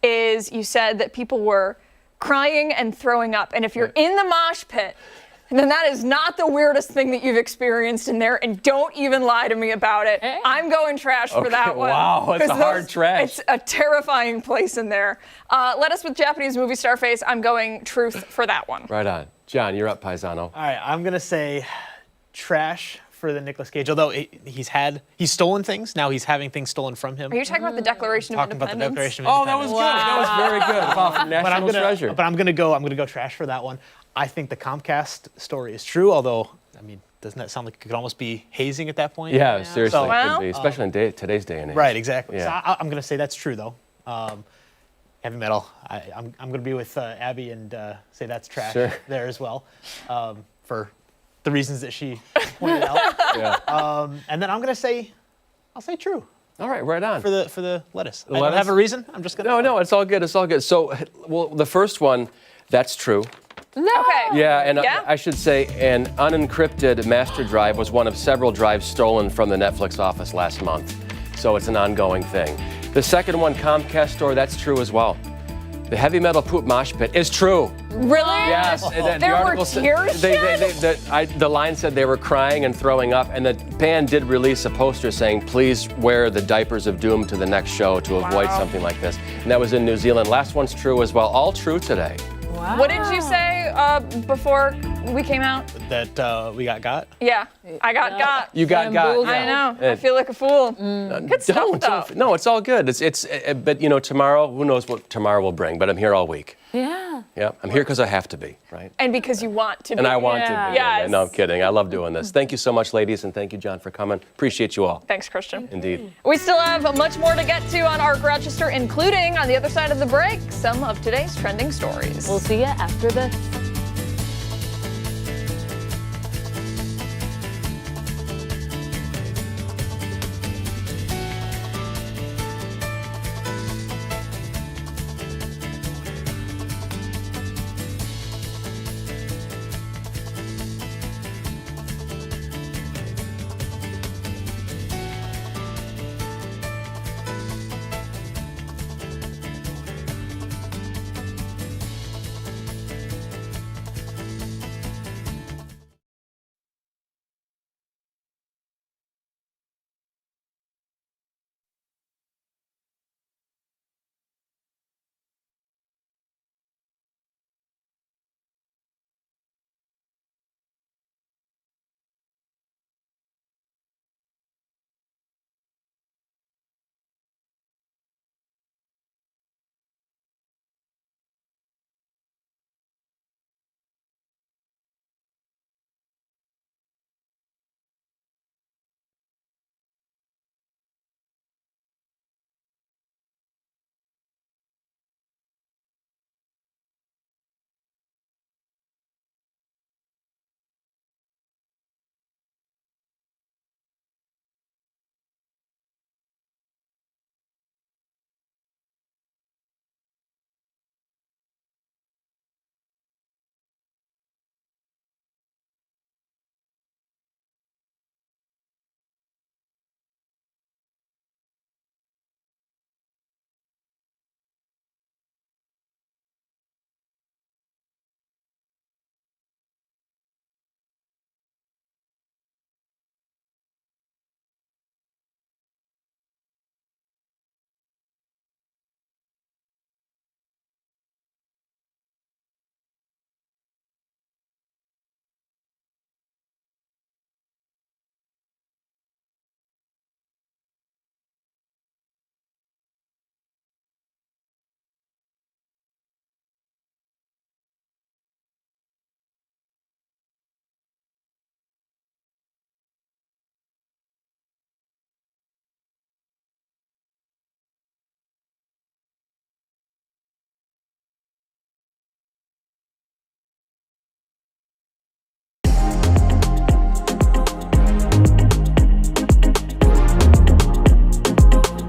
is you said that people were crying and throwing up. And if you're in the mosh pit, then that is not the weirdest thing that you've experienced in there. And don't even lie to me about it. Hey. I'm going trash for that one. Wow, it's a hard trash. It's a terrifying place in there. Lettuce with Japanese movie star face. I'm going truth for that one. Right on. John, you're up, Paisano. All right, I'm going to say trash for the Nicolas Cage, although he's stolen things. Now he's having things stolen from him. Are you talking about the Declaration of Independence? About the Declaration of Independence. That was good. That was very good. About national treasure. But I'm gonna go trash for that one. I think the Comcast story is true, although, I mean, doesn't that sound like it could almost be hazing at that point? Yeah, seriously, So, it could be, especially in today's day and age. Right, exactly. Yeah. So I'm gonna say that's true, though. Heavy metal. I'm gonna be with Abby and say that's trash there as well, for the reasons that she pointed out. Yeah. And then I'll say true. All right, right on. For the lettuce. The I don't lettuce? have a reason. I'm just gonna. No, it's all good. It's all good. So, well, the first one, that's true. No. Okay. Yeah, and I should say an unencrypted master drive was one of several drives stolen from the Netflix office last month. So it's an ongoing thing. The second one, Comcast store, that's true as well. The heavy metal poop mosh pit is true. Really? Yes. There were tears shed? The line said they were crying and throwing up, and the band did release a poster saying, please wear the diapers of doom to the next show to avoid something like this. And that was in New Zealand. Last one's true as well. All true today. Wow. What did you say before we came out? That we got? Yeah, I got. You got. Yeah. I know. I feel like a fool. Good stuff, though. No, it's all good. But you know, tomorrow, who knows what tomorrow will bring? But I'm here all week. Yeah. Yeah, I'm here because I have to be, right? And because you want to be. And I want to be. Yes. No, I'm kidding. I love doing this. Thank you so much, ladies, and thank you, John, for coming. Appreciate you all. Thanks, Christian. Indeed. We still have much more to get to on Arc Rochester, including, on the other side of the break, some of today's trending stories. We'll see you after this.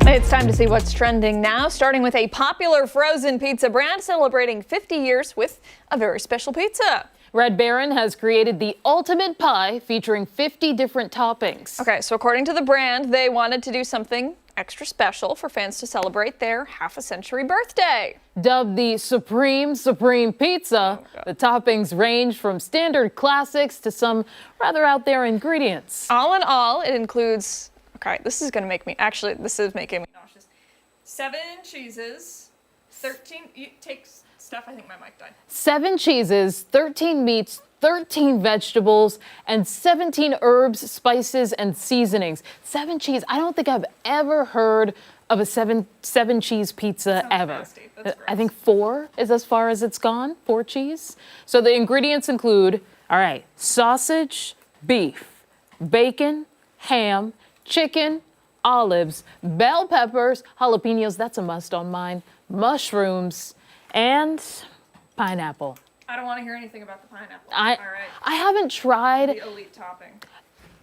It's time to see what's trending now, starting with a popular frozen pizza brand celebrating 50 years with a very special pizza. Red Baron has created the ultimate pie featuring 50 different toppings. Okay, so according to the brand, they wanted to do something extra special for fans to celebrate their half-a-century birthday. Dubbed the Supreme Pizza, the toppings range from standard classics to some rather out there ingredients. All in all, it includes, okay, this is making me nauseous. 7 cheeses, 13, Steph, I think my mic died. 7 cheeses, 13 meats, 13 vegetables, and 17 herbs, spices, and seasonings. 7 cheese. I don't think I've ever heard of a seven cheese pizza ever. Nasty. That's I think 4 is as far as it's gone, 4 cheese. So the ingredients include, all right, sausage, beef, bacon, ham, chicken, olives, bell peppers, jalapenos, that's a must on mine, mushrooms, and pineapple. I don't want to hear anything about the pineapple. I haven't tried. The elite topping.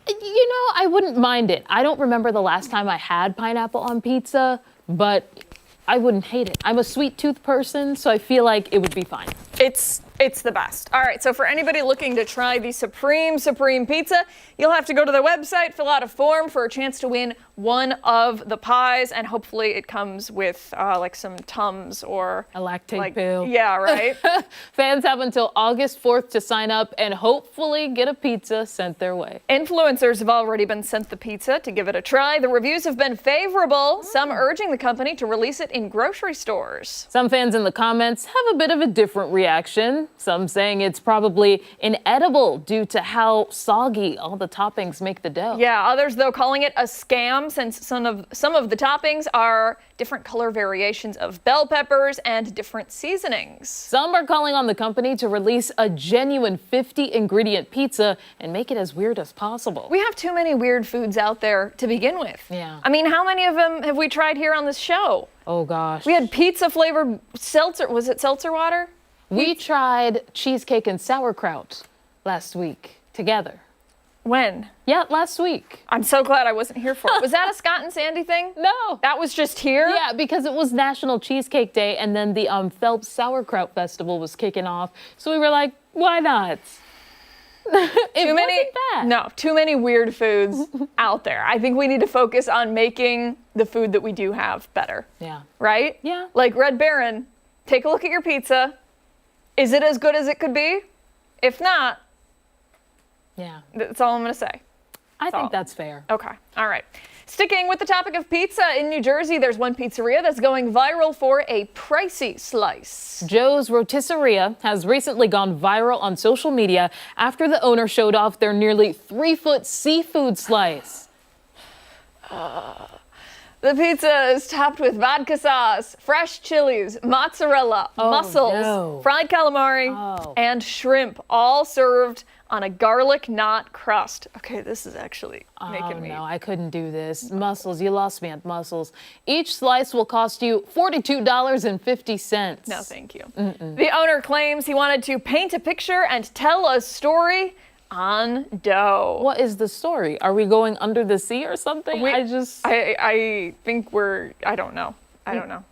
You know, I wouldn't mind it. I don't remember the last time I had pineapple on pizza, but I wouldn't hate it. I'm a sweet tooth person, so I feel like it would be fine. It's It's the best. All right, so for anybody looking to try the Supreme Pizza, you'll have to go to their website, fill out a form for a chance to win one of the pies, and hopefully it comes with like some Tums or a lactate pill. Yeah, right. Fans have until August 4th to sign up and hopefully get a pizza sent their way. Influencers have already been sent the pizza to give it a try. The reviews have been favorable, some urging the company to release it in grocery stores. Some fans in the comments have a bit of a different reaction. Some saying it's probably inedible due to how soggy all the toppings make the dough. Yeah, others though calling it a scam since some of the toppings are different color variations of bell peppers and different seasonings. Some are calling on the company to release a genuine 50-ingredient pizza and make it as weird as possible. We have too many weird foods out there to begin with. Yeah. I mean, how many of them have we tried here on this show? Oh gosh. We had pizza-flavored seltzer. Was it seltzer water? We tried cheesecake and sauerkraut last week together. When? Yeah, last week. I'm so glad I wasn't here for it. Was that a Scott and Sandy thing? No. That was just here? Yeah, because it was National Cheesecake Day and then the Phelps Sauerkraut Festival was kicking off. So we were like, why not? Too many weird foods out there. I think we need to focus on making the food that we do have better. Yeah. Right? Yeah. Like Red Baron, take a look at your pizza. Is it as good as it could be? If not, yeah, that's all I'm going to say. I think that's fair. Okay. All right. Sticking with the topic of pizza, in New Jersey, there's one pizzeria that's going viral for a pricey slice. Joe's Rotisseria has recently gone viral on social media after the owner showed off their nearly 3-foot seafood slice. The pizza is topped with vodka sauce, fresh chilies, mozzarella, mussels, fried calamari, and shrimp, all served on a garlic knot crust. Okay, this is actually making me... No, I couldn't do this. Mussels, you lost me at mussels. Each slice will cost you $42.50. No, thank you. The owner claims he wanted to paint a picture and tell a story on dough. What is the story? Are we going under the sea or something? I think I don't know.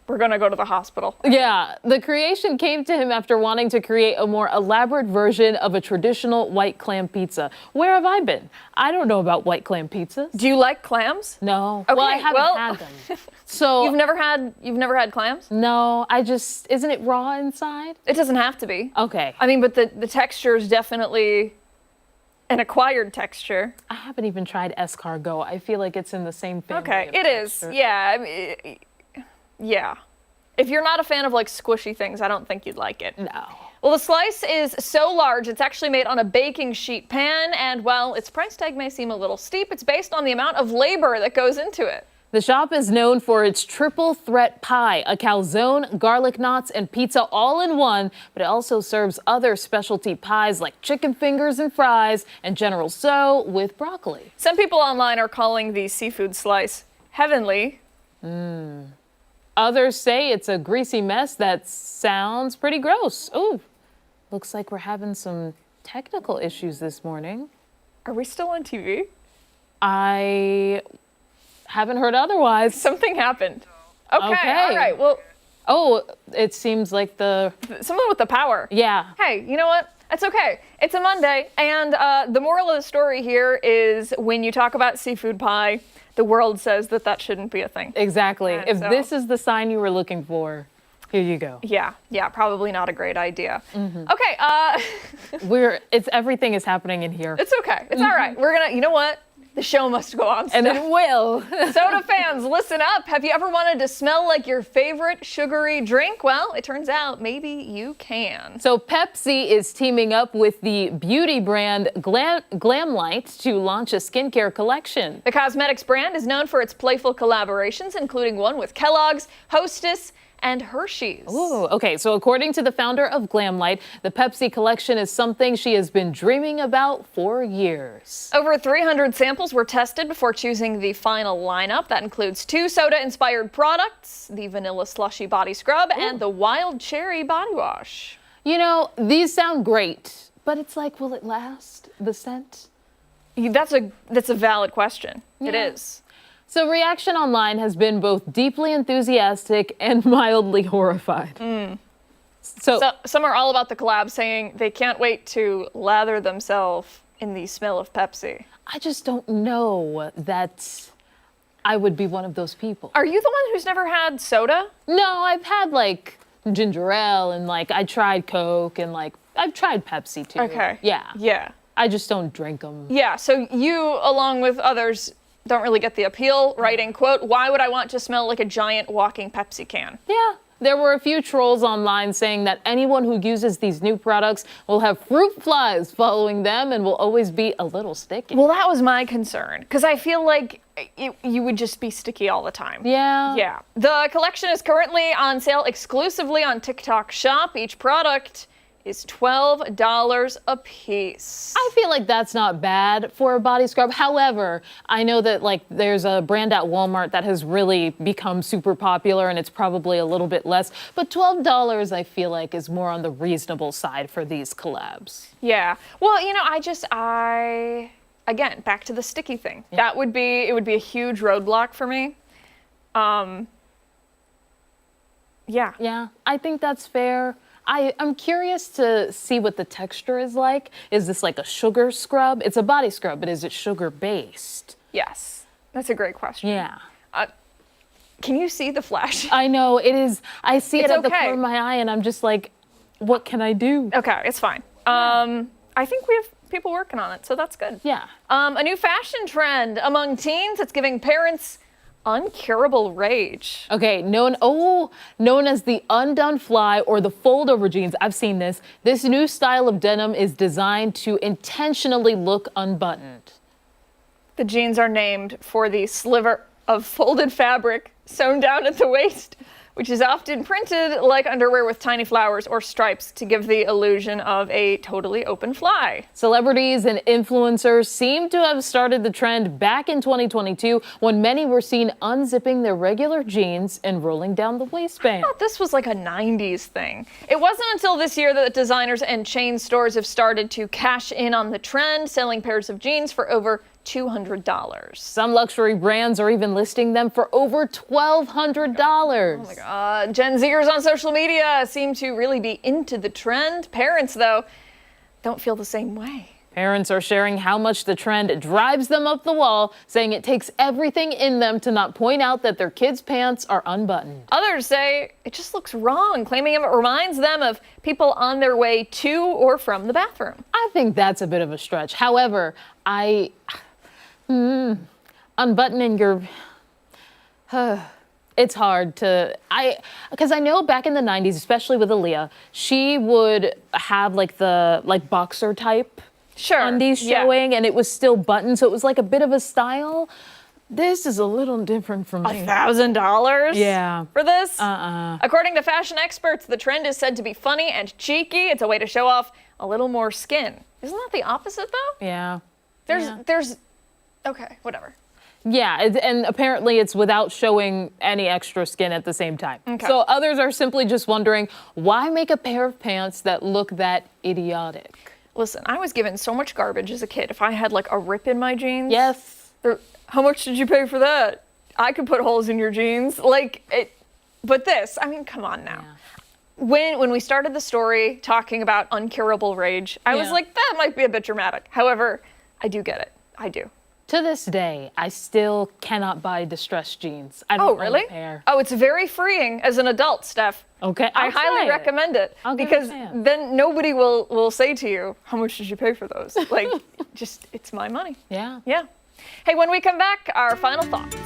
We're gonna go to the hospital. Yeah, the creation came to him after wanting to create a more elaborate version of a traditional white clam pizza. Where have I been? I don't know about white clam pizzas. Do you like clams? No. Okay, well, I haven't had them. So you've never had clams? No, isn't it raw inside? It doesn't have to be. Okay. I mean, but the texture is definitely an acquired texture. I haven't even tried escargot. I feel like it's in the same family. Okay, it is. Yeah. I mean, yeah. If you're not a fan of like squishy things, I don't think you'd like it. No. Well, the slice is so large, it's actually made on a baking sheet pan, and while its price tag may seem a little steep, it's based on the amount of labor that goes into it. The shop is known for its triple threat pie, a calzone, garlic knots, and pizza all in one, but it also serves other specialty pies like chicken fingers and fries and General Tso with broccoli. Some people online are calling the seafood slice heavenly. Others say it's a greasy mess that sounds pretty gross. Ooh, looks like we're having some technical issues this morning. Are we still on TV? I haven't heard otherwise. Something happened. Okay. All right. Well. Oh, it seems like someone with the power. Yeah. Hey, you know what? It's okay. It's a Monday, and the moral of the story here is when you talk about seafood pie, the world says that shouldn't be a thing. Exactly. And if this is the sign you were looking for, here you go. Yeah, probably not a great idea. Okay. Everything is happening in here. It's okay. It's all right. We're gonna, you know what? The show must go on. And it will. Soda fans, listen up. Have you ever wanted to smell like your favorite sugary drink? Well, it turns out maybe you can. So Pepsi is teaming up with the beauty brand Glamlight to launch a skincare collection. The cosmetics brand is known for its playful collaborations, including one with Kellogg's, Hostess, and Hershey's. Ooh, okay, so according to the founder of Glamlight, the Pepsi collection is something she has been dreaming about for years. Over 300 samples were tested before choosing the final lineup. That includes 2 soda-inspired products, the Vanilla Slushy Body Scrub and the Wild Cherry Body Wash. You know, these sound great, but it's like, will it last, the scent? That's a valid question. Yeah. It is. So reaction online has been both deeply enthusiastic and mildly horrified. So some are all about the collab, saying they can't wait to lather themselves in the smell of Pepsi. I just don't know that I would be one of those people. Are you the one who's never had soda? No, I've had like ginger ale and like I tried Coke and like I've tried Pepsi too. Okay. Yeah. Yeah. I just don't drink them. Yeah, so you, along with others, don't really get the appeal, writing, quote, "Why would I want to smell like a giant walking Pepsi can?" Yeah. There were a few trolls online saying that anyone who uses these new products will have fruit flies following them and will always be a little sticky. Well, that was my concern, because I feel like you would just be sticky all the time. Yeah. Yeah. The collection is currently on sale exclusively on TikTok Shop. Each product is $12 a piece. I feel like that's not bad for a body scrub. However, I know that like there's a brand at Walmart that has really become super popular and it's probably a little bit less, but $12 I feel like is more on the reasonable side for these collabs. Yeah. Well, you know, again, back to the sticky thing. Yeah. It would be a huge roadblock for me. Yeah. Yeah, I think that's fair. I'm curious to see what the texture is like. Is this like a sugar scrub? It's a body scrub, but is it sugar based? Yes, that's a great question. Yeah. Can you see the flash? I know, it is. I see it at the okay. corner of my eye and I'm just like, what can I do? Okay, it's fine. I think we have people working on it, so that's good. Yeah. A new fashion trend among teens that's giving parents uncurable rage. Okay, known as the undone fly or the fold over jeans. I've seen this. This new style of denim is designed to intentionally look unbuttoned. The jeans are named for the sliver of folded fabric sewn down at the waist, which is often printed like underwear with tiny flowers or stripes to give the illusion of a totally open fly. Celebrities and influencers seem to have started the trend back in 2022 when many were seen unzipping their regular jeans and rolling down the waistband. I thought this was like a 90s thing. It wasn't until this year that designers and chain stores have started to cash in on the trend, selling pairs of jeans for over $200. Some luxury brands are even listing them for over $1,200. Oh my God. Gen Zers on social media seem to really be into the trend. Parents, though, don't feel the same way. Parents are sharing how much the trend drives them up the wall, saying it takes everything in them to not point out that their kids' pants are unbuttoned. Others say it just looks wrong, claiming it reminds them of people on their way to or from the bathroom. I think that's a bit of a stretch. However, unbuttoning your, it's hard to, because I know back in the 90s, especially with Aaliyah, she would have like the boxer type undies showing and it was still buttoned. So it was like a bit of a style. This is a little different from me. $1,000? Yeah. For this? According to fashion experts, the trend is said to be funny and cheeky. It's a way to show off a little more skin. Isn't that the opposite though? Yeah. There's okay, whatever. Yeah, and apparently it's without showing any extra skin at the same time. Okay. So others are simply just wondering, why make a pair of pants that look that idiotic? Listen, I was given so much garbage as a kid. If I had like a rip in my jeans. Yes. How much did you pay for that? I could put holes in your jeans. But this, I mean, come on now. Yeah. When we started the story talking about uncurable rage, I was like, that might be a bit dramatic. However, I do get it. I do. To this day, I still cannot buy distressed jeans. I don't really? own a pair. Oh, it's very freeing as an adult, Steph. Okay, I highly recommend it because then nobody will say to you, how much did you pay for those? Like, just, it's my money. Yeah. Yeah. Hey, when we come back, our final thoughts.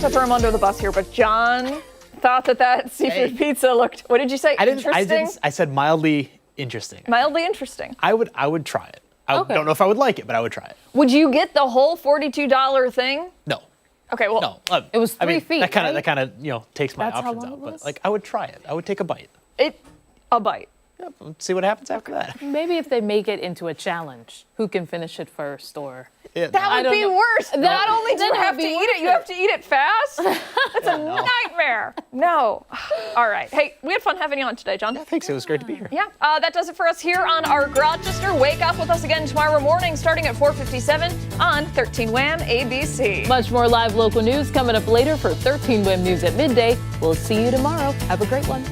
not to throw him under the bus here, but John thought that seafood pizza looked, what did you say? Interesting? I said mildly interesting. Mildly interesting. I would try it. I don't know if I would like it, but I would try it. Would you get the whole $42 thing? No. Okay, well. No. It was 3 feet, That kind right? of takes my That's how options long out. it But was? like, I would try it. I would take a bite. A bite. See what happens after that. Maybe if they make it into a challenge, who can finish it first, or That would be worse. Not only do you have to eat it, you have to eat it fast. That's a nightmare. No. All right. Hey, we had fun having you on today, John. Yeah, thanks. It was great to be here. Yeah, that does it for us here on our Rochester. Wake up with us again tomorrow morning starting at 4:57 on 13 Wham ABC. Much more live local news coming up later for 13 Wham News at midday. We'll see you tomorrow. Have a great one.